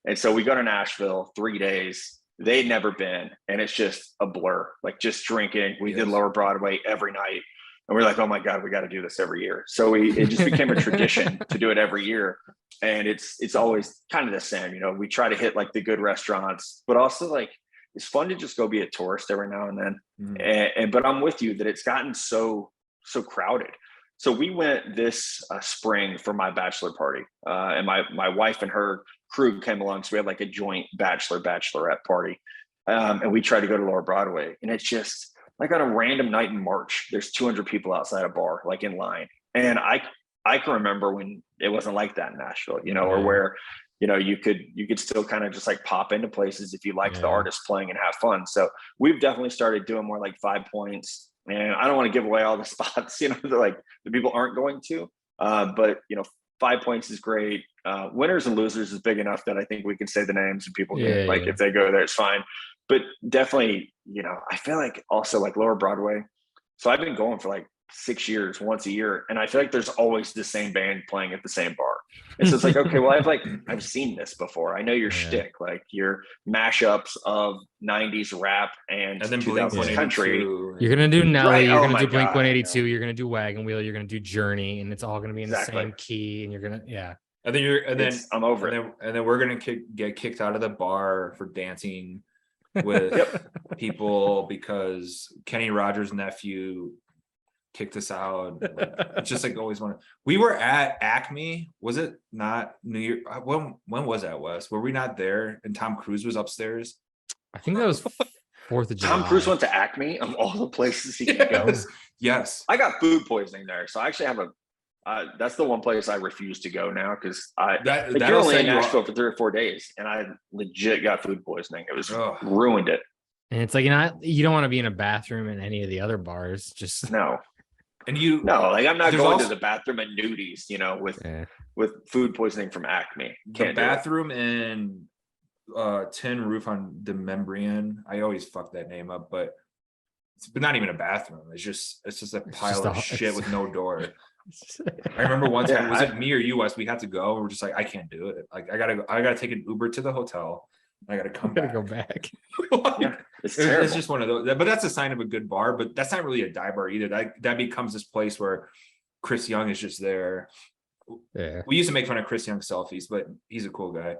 And so we go to Nashville 3 days. They'd never been, and it's just a blur, like just drinking. We did Lower Broadway every night, and we're like, oh my God, we got to do this every year. So it just became a tradition to do it every year. And it's always kind of the same. We try to hit like the good restaurants, but also like, it's fun to just go be a tourist every now and then. Mm-hmm. But I'm with you that it's gotten so crowded. So we went this spring for my bachelor party, and my wife and her crew came along. So we had like a joint bachelorette party. And we tried to go to Lower Broadway, and it's just like on a random night in March, there's 200 people outside a bar, like in line. And I can remember when it wasn't like that in Nashville, or where, you could still kind of just like pop into places if you liked the artist playing and have fun. So we've definitely started doing more like 5 points, and I don't want to give away all the spots, that like the people aren't going to, but 5 points is great. Winners and losers is big enough that I think we can say the names and people get if they go there, it's fine. But definitely, I feel like also like Lower Broadway. So I've been going for like 6 years, once a year. And I feel like there's always the same band playing at the same bar. And so it's like, okay, well, I've seen this before. I know your shtick, like your mashups of 90s rap and then 2000s country. You're going to do Nelly, you're going to do Blink 182, you're going to do Wagon Wheel, you're going to do Journey, and it's all going to be in the same key. And you're going to, And then I'm over it. And then we're going to get kicked out of the bar for dancing with people because Kenny Rogers' nephew kicked us out. It's just like always one. We were at Acme. Was it not New Year? When was that, Wes? Were we not there? And Tom Cruise was upstairs. I think that was 4th of July. Tom Cruise went to Acme of all the places he could go. Yes. I got food poisoning there, so I actually have that's the one place I refuse to go now, because you're only in Nashville for 3 or 4 days, and I legit got food poisoning. It was ruined it. And it's like, you don't want to be in a bathroom in any of the other bars. Just no. And like I'm not going to the bathroom at Nudies, with food poisoning from Acme. The bathroom in Tin Roof on Demembrian. I always fuck that name up, but not even a bathroom. It's just a pile of shit with no door. I remember one time, was it me or you, Wes? We had to go. And we're just like, I can't do it. Like I gotta take an Uber to the hotel. I gotta go back. It's just one of those. But that's a sign of a good bar. But that's not really a dive bar either. That becomes this place where Chris Young is just there. Yeah. We used to make fun of Chris Young selfies, but he's a cool guy,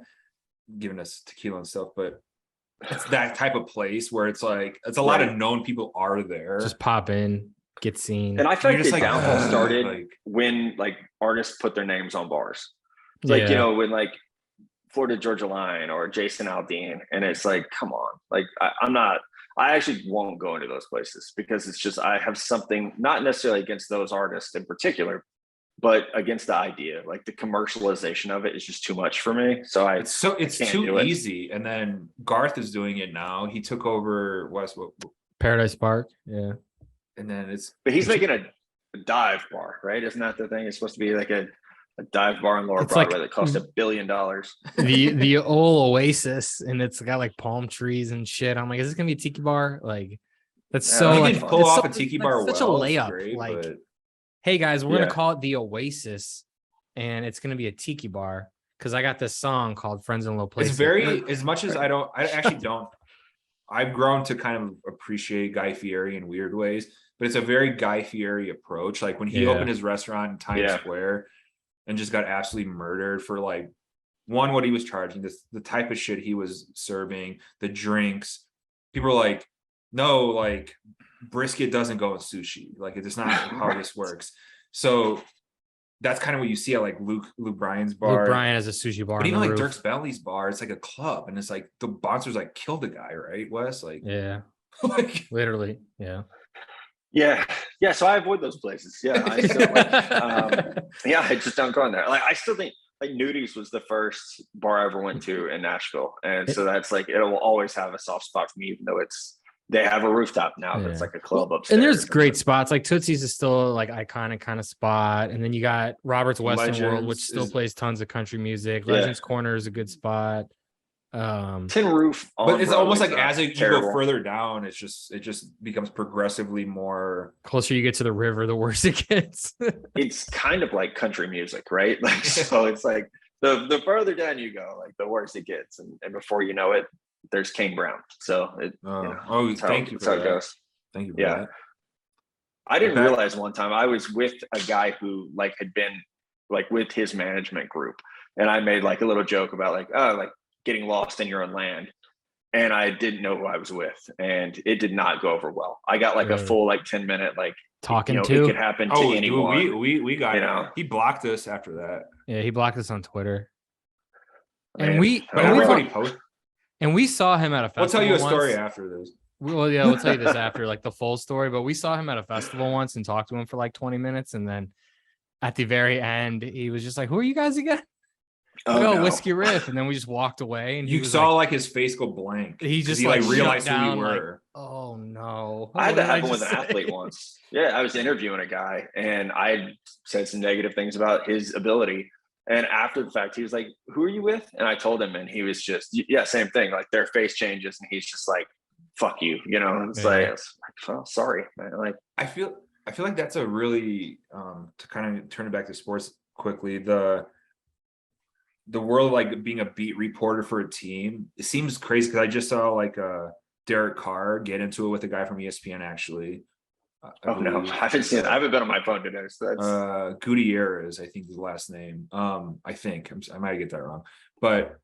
giving us tequila and stuff. But it's that type of place where it's like a lot of known people are there. Just pop in. Get seen. And I feel like the downfall started when like artists put their names on bars. It's like, when like Florida Georgia Line or Jason Aldean. And it's like, come on. Like, I actually won't go into those places because it's just, I have something not necessarily against those artists in particular, but against the idea. Like the commercialization of it is just too much for me. So it's too easy. And then Garth is doing it now. He took over Paradise Park. Yeah. And then but he's making a dive bar, right? Isn't that the thing? It's supposed to be like a dive bar in Lower Broadway that cost $1 billion. The old Oasis, and it's got like palm trees and shit. I'm like, is this gonna be a tiki bar? Like, that's so like pull off a tiki bar. Such a layup. Great, like, but... hey guys, we're gonna call it the Oasis, and it's gonna be a tiki bar because I got this song called "Friends in Low Places." It's very as much as I actually don't. I've grown to kind of appreciate Guy Fieri in weird ways, but it's a very Guy Fieri approach. Like when he opened his restaurant in Times Square and just got absolutely murdered for like what he was charging, the type of shit he was serving, the drinks. People were like, no, like brisket doesn't go in sushi. Like it's not how this works. So that's kind of what you see at like Luke Bryan's bar. Luke Bryan has a sushi bar. But even like roof. Dierks Bentley's bar, it's like a club, and it's like the bouncers like killed the guy, right, Wes? Like, yeah, like literally, yeah. Yeah. So I avoid those places. Yeah, I still I just don't go in there. Like I still think like Nudies was the first bar I ever went to in Nashville, and so that's like it will always have a soft spot for me, even though they have a rooftop now. But it's like a club upstairs. And there's great spots. Like Tootsie's is still like iconic kind of spot, and then you got Robert's Western Legends World, which still plays tons of country music. Legends Corner is a good spot. Tin Roof, but it's almost like as you go further down, it just becomes progressively more closer you get to the river, the worse it gets. It's kind of like country music, right? Like so it's like the further down you go, like the worse it gets, and before you know it, there's Kane Brown. So thank you for that. Goes. Thank you for that. I didn't realize one time I was with a guy who like had been like with his management group, and I made like a little joke about like, oh, like getting lost in your own land. And I didn't know who I was with, and it did not go over well. I got like a full like 10-minute like talking it could happen to anyone. We got he blocked us after that. Yeah, he blocked us on Twitter. And we saw him at a festival. We'll tell you a story after this. Well, yeah, we'll tell you this after like the full story. But we saw him at a festival once and talked to him for like 20 minutes, and then at the very end, he was just like, "Who are you guys again?" Whiskey Riff, and then we just walked away. And you saw like his face go blank. He just like realized who we were. Like, oh no! I had that happen with an athlete once. Yeah, I was interviewing a guy, and I said some negative things about his ability. And after the fact, he was like, "Who are you with?" And I told him, and he was just, same thing. Like their face changes, and he's just like, "Fuck you," you know. It's like, oh, sorry, man. Like, I feel like that's a really to kind of turn it back to sports quickly. The world like being a beat reporter for a team, it seems crazy because I just saw like Derek Carr get into it with a guy from ESPN actually. No, I haven't seen it. I haven't been on my phone today. So that's Gutierrez, I think is the last name. I think I might get that wrong, but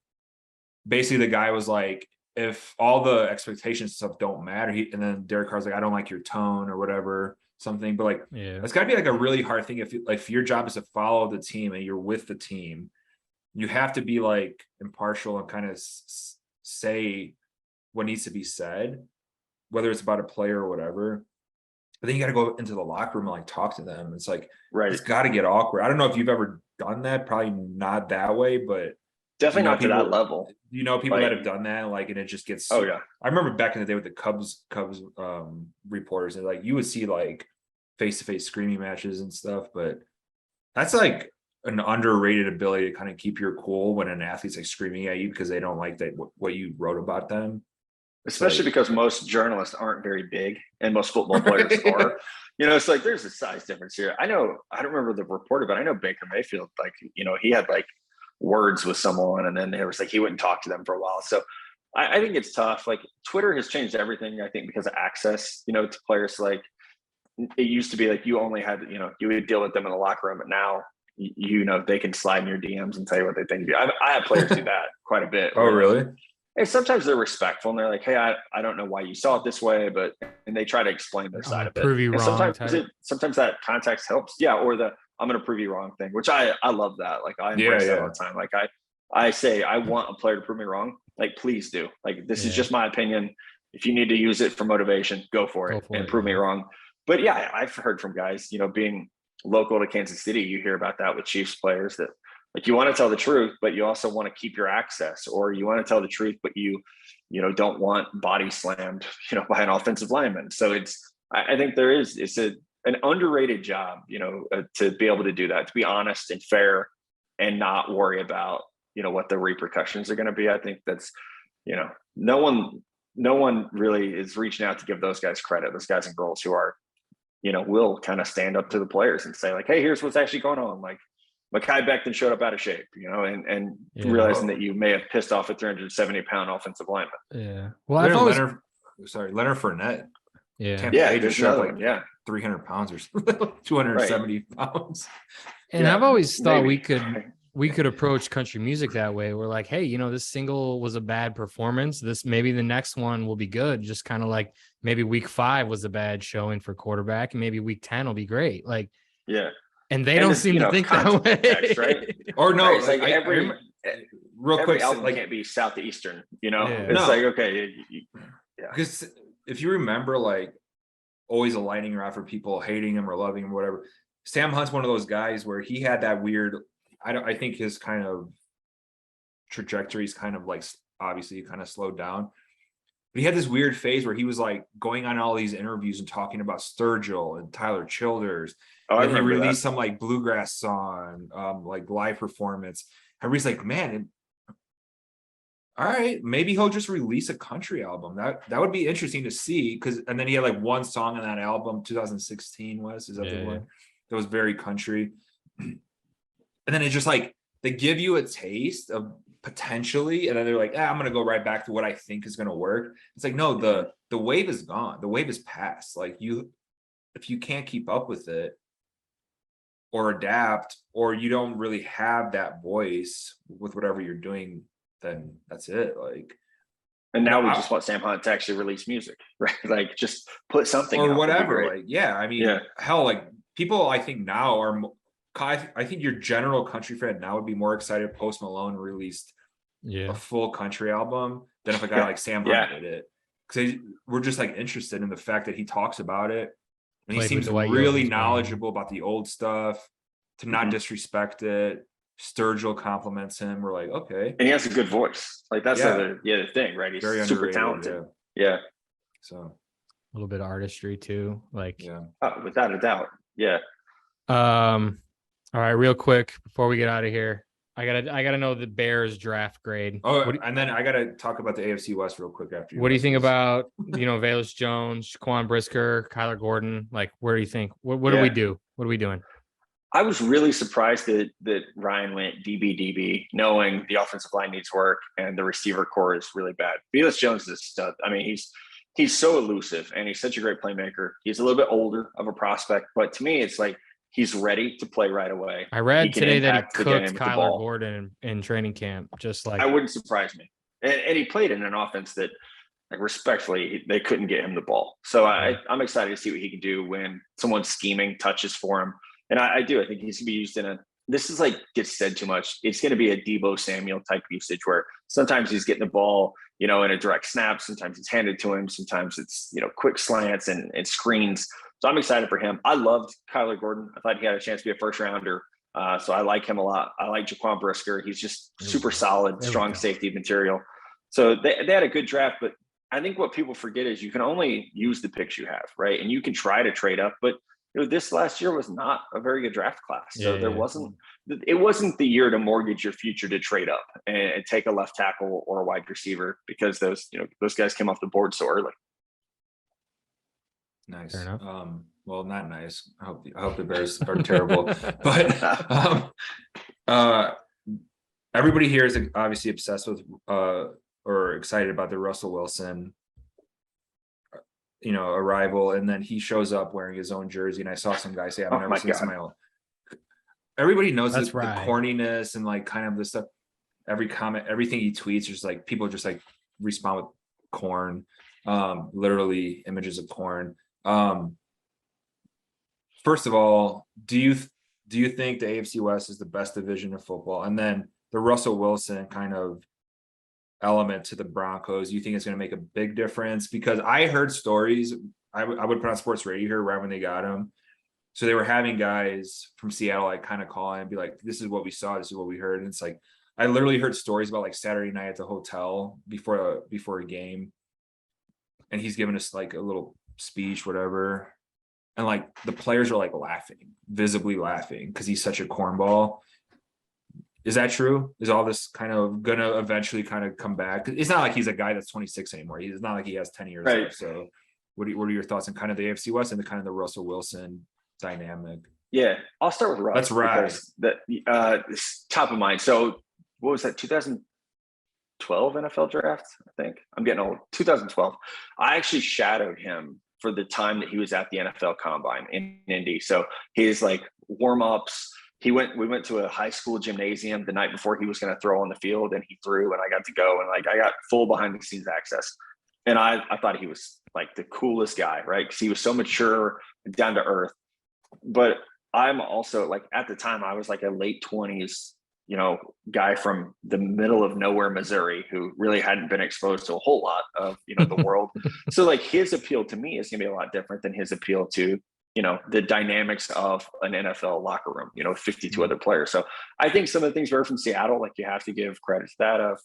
basically the guy was like, if all the expectations and stuff don't matter, and then Derek Carr's like, I don't like your tone or whatever, something, but like it's got to be like a really hard thing if your job is to follow the team and you're with the team. You have to be like impartial and kind of say what needs to be said, whether it's about a player or whatever. But then you got to go into the locker room and like talk to them. It's like, it's got to get awkward. I don't know if you've ever done that. Probably not that way, but definitely not to that level. You know, people that have done that, like, and it just gets. Oh yeah. I remember back in the day with the Cubs reporters, and like you would see like face-to-face screaming matches and stuff, but that's like an underrated ability to kind of keep your cool when an athlete's like screaming at you because they don't like that what you wrote about them. Especially because most journalists aren't very big and most football players are. You know, it's like there's a size difference here. I don't remember the reporter, but I know Baker Mayfield, like, you know, he had like words with someone and then there was like he wouldn't talk to them for a while. So I think it's tough. Like Twitter has changed everything, I think, because of access, you know, to players. Like it used to be like you only had, you know, you would deal with them in the locker room, but now you know, they can slide in your DMs and tell you what they think. I have players do that quite a bit. Oh, really? And sometimes they're respectful and they're like, hey, I don't know why you saw it this way, and they try to explain their side of it. Prove you wrong. Sometimes that context helps. Yeah. Or I'm going to prove you wrong thing, which I love that. Like I embrace that all the time. Like I say I want a player to prove me wrong. Like, please do. Like, this is just my opinion. If you need to use it for motivation, go for it and prove me wrong. But yeah, I've heard from guys, being local to Kansas City, you hear about that with Chiefs players that like you want to tell the truth, but you also want to keep your access, or you want to tell the truth, but you don't want body slammed, by an offensive lineman. So I think it's an underrated job, to be able to do that, to be honest and fair and not worry about, what the repercussions are going to be. I think that's, no one really is reaching out to give those guys credit, those guys and girls who are, will kind of stand up to the players and say like, hey, here's what's actually going on. Like Mekhi Becton showed up out of shape, and realizing that you may have pissed off a 370-pound offensive lineman. Yeah. Well, Leonard Fournette. Yeah. They just showed up like 300 pounds or 270 pounds. And I've always thought we could approach country music that way. We're like, hey, this single was a bad performance. Maybe the next one will be good. Just kind of like maybe week 5 was a bad showing for quarterback, and maybe week 10 will be great. Like, yeah. And they don't seem to think that way. Right? Or no, right. Like every quick, album like can't be southeastern, It's No. like, okay. Yeah. Because if you remember, like always aligning Raff for people hating him or loving him or whatever, Sam Hunt's one of those guys where he had that weird, I think his kind of trajectory's kind of like, obviously kind of slowed down. But he had this weird phase where he was like going on all these interviews and talking about Sturgill and Tyler Childers. And he released some like bluegrass song, like live performance. Everybody's like, man, all right, maybe he'll just release a country album. That would be interesting to see. And then he had like one song on that album, 2016 is that the one that was very country. And then it's just like they give you a taste of potentially, and then they're like, I'm gonna go right back to what I think is gonna work. It's like, no, the wave is gone. The wave is past. Like if you can't keep up with it or adapt, or you don't really have that voice with whatever you're doing, then that's it. Like, and now we just want Sam Hunt to actually release music, right? Like just put something or whatever. Like, hell, like people, I think now are. I think your general country fan now would be more excited Post Malone released a full country album than if a guy like Sam Hunt did it. Because we're just like interested in the fact that he talks about it. And he seems really knowledgeable about the old stuff, to not disrespect it. Sturgill compliments him. We're like, okay. And he has a good voice. Like that's the thing, right? He's very super talented. Yeah. So a little bit of artistry too. Like without a doubt. Yeah. All right, real quick before we get out of here, I gotta know the Bears draft grade. And then I gotta talk about the AFC West real quick after. What do you think about Velus Jones, Jaquan Brisker, Kyler Gordon? Like, where do you think? What do we do? What are we doing? I was really surprised that Ryan went DB, knowing the offensive line needs work and the receiver core is really bad. Velus Jones is a stud. I mean, he's so elusive and he's such a great playmaker. He's a little bit older of a prospect, but to me, it's like he's ready to play right away. I read today that he cooked Kyler Gordon in training camp. Just like, I wouldn't surprise me. And he played in an offense that, like, respectfully, they couldn't get him the ball. So I'm excited to see what he can do when someone's scheming touches for him. And I think he's gonna be used this is like gets said too much. It's going to be a Deebo Samuel type usage where sometimes he's getting the ball, in a direct snap. Sometimes it's handed to him. Sometimes it's, quick slants and screens. So I'm excited for him. I loved Kyler Gordon. I thought he had a chance to be a first rounder. So I like him a lot. I like Jaquan Brisker. He's just super solid, strong safety material. So they had a good draft, but I think what people forget is you can only use the picks you have, right? And you can try to trade up, but this last year was not a very good draft class. So it wasn't the year to mortgage your future to trade up and take a left tackle or a wide receiver because those guys came off the board so early. Nice. Well, not nice. I hope the Bears are terrible. But everybody here is obviously obsessed with or excited about the Russell Wilson arrival, and then he shows up wearing his own jersey, and I saw some guy say, I've never seen my own. Everybody knows the corniness and like kind of the stuff. Every comment, everything he tweets, just like people just like respond with corn, literally images of corn. First of all, do you think the AFC West is the best division of football? And then the Russell Wilson kind of element to the Broncos, you think it's going to make a big difference? Because I heard stories, I would put on sports radio here right when they got him. So they were having guys from Seattle like kind of call in and be like, this is what we saw, this is what we heard. And it's like, I literally heard stories about like Saturday night at the hotel before a game. And he's giving us like a little speech, whatever. And like the players are like laughing, visibly laughing, because he's such a cornball. Is that true? Is all this kind of gonna eventually kind of come back? It's not like he's a guy that's 26 anymore. He's not like he has 10 years left. So what are your thoughts on kind of the AFC West and the kind of the Russell Wilson dynamic? Yeah, I'll start with Russ. Let's ride. That it's top of mind. So what was that? 2012 NFL draft, I think. I'm getting old. 2012. I actually shadowed him for the time that he was at the NFL Combine in Indy. So his like warm-ups. We went to a high school gymnasium the night before he was going to throw on the field, and he threw, and I got to go, and like I got full behind the scenes access. And I thought he was like the coolest guy, right? Because he was so mature, down to earth. But I'm also like, at the time I was like a late 20s, guy from the middle of nowhere, Missouri, who really hadn't been exposed to a whole lot of, the world. So like his appeal to me is going to be a lot different than his appeal to, the dynamics of an NFL locker room, 52 other players. So I think some of the things were from Seattle, like you have to give credit to that of,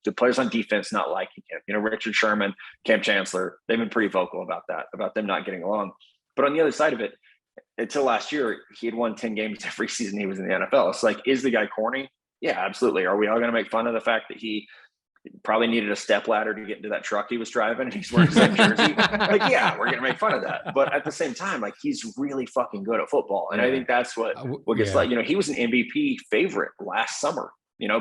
the players on defense not liking him, Richard Sherman, Cam Chancellor, they've been pretty vocal about that, about them not getting along. But on the other side of it, until last year, he had won 10 games every season he was in the NFL. It's like, is the guy corny? Yeah, absolutely. Are we all going to make fun of the fact that he probably needed a step ladder to get into that truck he was driving and he's wearing his jersey? Like, yeah, we're going to make fun of that. But at the same time, like, he's really fucking good at football. And I think that's what gets like, he was an MVP favorite last summer.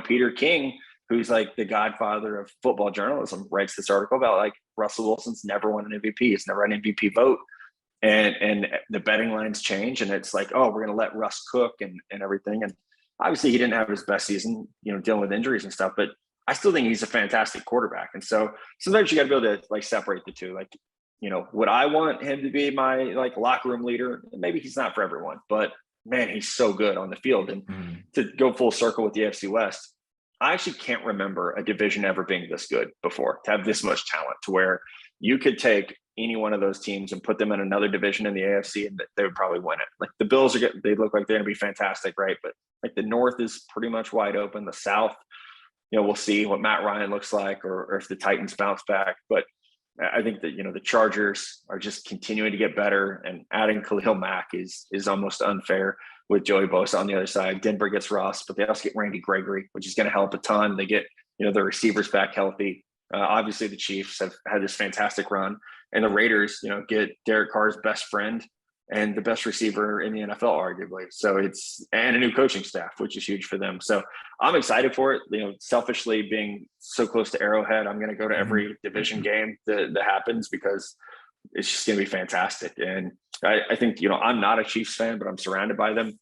Peter King, who's like the godfather of football journalism, writes this article about like Russell Wilson's never won an MVP. He's never had an MVP vote. And the betting lines change, and it's like, oh, we're going to let Russ cook and everything. And obviously he didn't have his best season, dealing with injuries and stuff, but I still think he's a fantastic quarterback. And so sometimes you got to be able to like separate the two. Like, would I want him to be my like locker room leader? Maybe he's not for everyone, but man, he's so good on the field. And to go full circle with the AFC West, I actually can't remember a division ever being this good before, to have this much talent, to where you could take any one of those teams and put them in another division in the AFC and they would probably win it. Like the Bills they look like they're going to be fantastic, right? But like the North is pretty much wide open. The South, we'll see what Matt Ryan looks like, or if the Titans bounce back. But I think that, the Chargers are just continuing to get better, and adding Khalil Mack is almost unfair with Joey Bosa on the other side. Denver gets Ross, but they also get Randy Gregory, which is going to help a ton. They get, their receivers back healthy. Obviously the Chiefs have had this fantastic run, and the Raiders, get Derek Carr's best friend and the best receiver in the NFL, arguably. So and a new coaching staff, which is huge for them. So I'm excited for it. Selfishly, being so close to Arrowhead, I'm going to go to every division game that happens, because it's just going to be fantastic. And I think, I'm not a Chiefs fan, but I'm surrounded by them.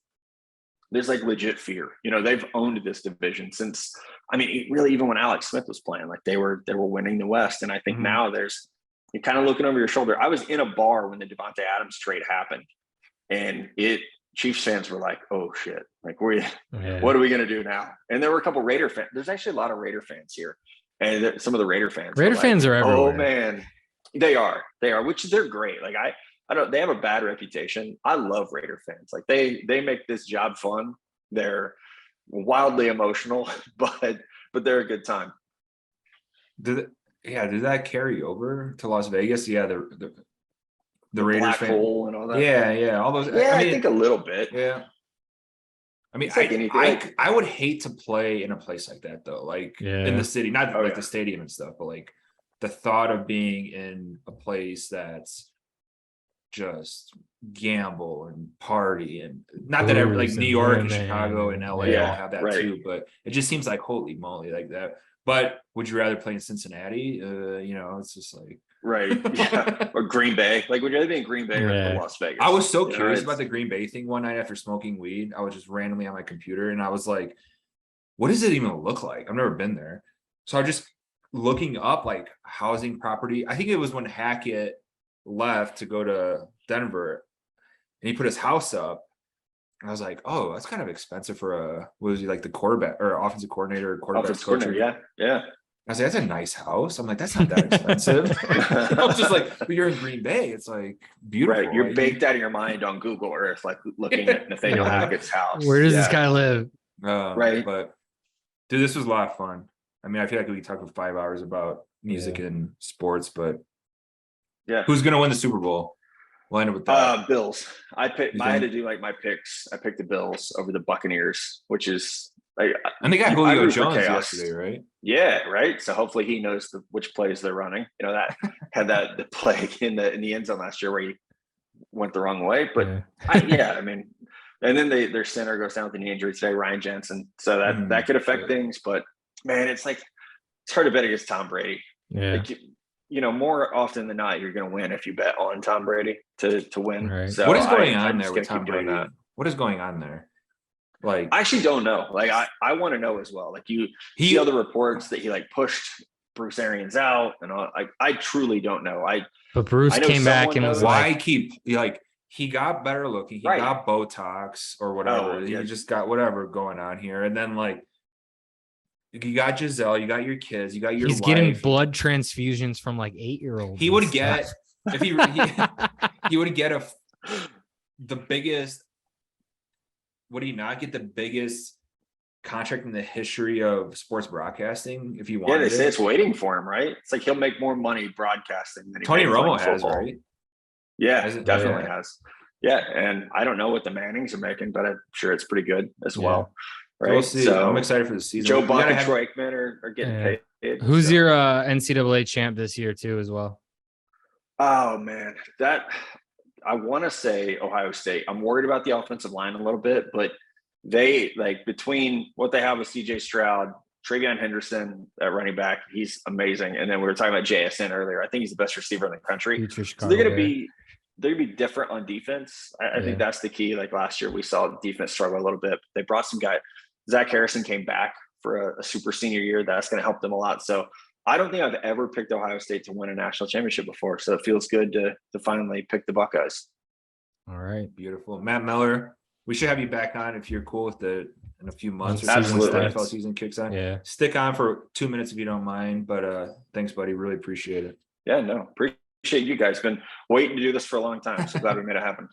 There's like legit fear. They've owned this division since, really, even when Alex Smith was playing, like they were winning the West. And I think now you're kind of looking over your shoulder. I was in a bar when the Devontae Adams trade happened, and Chiefs fans were like, oh shit, like what are we going to do now? And there were a couple Raider fans. There's actually a lot of Raider fans here. And some of the Raider fans are everywhere. Oh man, they are, which they're great. Like I don't, they have a bad reputation. I love Raider fans. Like they make this job fun. They're wildly emotional, but they're a good time. Did that carry over to Las Vegas? Yeah, the Raiders Black hole and all that. Yeah, all those. Yeah, I think a little bit. Yeah. Like I would hate to play in a place like that though, like in the city, not the stadium and stuff, but like the thought of being in a place that's just gamble and party, and not that like New York and Chicago and LA all have that too, but it just seems like holy moly like that. But would you rather play in Cincinnati? It's just like or Green Bay. Like, would you rather be in Green Bay or Las Vegas? I was so curious about the Green Bay thing one night after smoking weed. I was just randomly on my computer and I was like, what does it even look like? I've never been there. So I was just looking up like housing property. I think it was when Hackett left to go to Denver and he put his house up. I was like, oh, that's kind of expensive for what was he, like the quarterback or offensive coordinator or quarterback Offensive coach? coordinator, yeah. I was like, that's a nice house. I'm like, that's not that expensive. I was just like, but you're in Green Bay. It's like beautiful. Right. You're like, baked out of your mind on Google Earth, like looking at Nathaniel Yeah. Hackett's house. Where does this guy live? Right. But dude, this was a lot of fun. I mean, I feel like we could talk for 5 hours about music and sports, but yeah, who's gonna win the Super Bowl? We'll end up with that. Bills. I had to do like my picks. I picked the Bills over the Buccaneers, which is like, and they got I Julio root for Jones chaos. yesterday, right? Yeah, right. So hopefully he knows which plays they're running. You know, that had the play in the end zone last year where he went the wrong way. But I mean, and then their center goes down with a knee injury today, Ryan Jensen. So that could affect things. But man, it's hard to bet against Tom Brady. Yeah. Like, you know, more often than not, you're going to win if you bet on Tom Brady to win. Right. So What is going on I'm there just with gonna Tom keep doing Brady? that. What is going on there? Like, I actually don't know. Like, I want to know as well. Like, you see other reports that he like pushed Bruce Arians out, and all. I truly don't know. But Bruce came back and was why like, he got better looking, he got Botox or whatever. He just got whatever going on here, and then like you got Giselle, you got your kids, you got your he's wife. getting blood transfusions from like 8-year-olds. He would get if he would get the biggest. Would he not get the biggest contract in the history of sports broadcasting if he wanted? Yeah, they say it's waiting for him, right? It's like he'll make more money broadcasting than Tony Romo has, right? Yeah, definitely has. Yeah, and I don't know what the Mannings are making, but I'm sure it's pretty good as well. Right. We'll see. So, I'm excited for the season. Joe Buck and Troy Aikman are getting paid. Who's your NCAA champ this year too, as well? Oh man, I want to say Ohio State. I'm worried about the offensive line a little bit, but they between what they have with CJ Stroud, Travion Henderson at running back, he's amazing. And then we were talking about JSN earlier. I think he's the best receiver in the country. So they're going to be different on defense. I think that's the key. Like last year, we saw the defense struggle a little bit. They brought some guy. Zach Harrison came back for a super senior year. That's going to help them a lot. So I don't think I've ever picked Ohio State to win a national championship before. So it feels good to finally pick the Buckeyes. All right. Beautiful. Matt Miller, we should have you back on if you're cool with it in a few months. Absolutely. The NFL season kicks on. Yeah. Stick on for 2 minutes if you don't mind. But thanks, buddy. Really appreciate it. Yeah, no, appreciate you guys. Been waiting to do this for a long time. So glad we made it happen.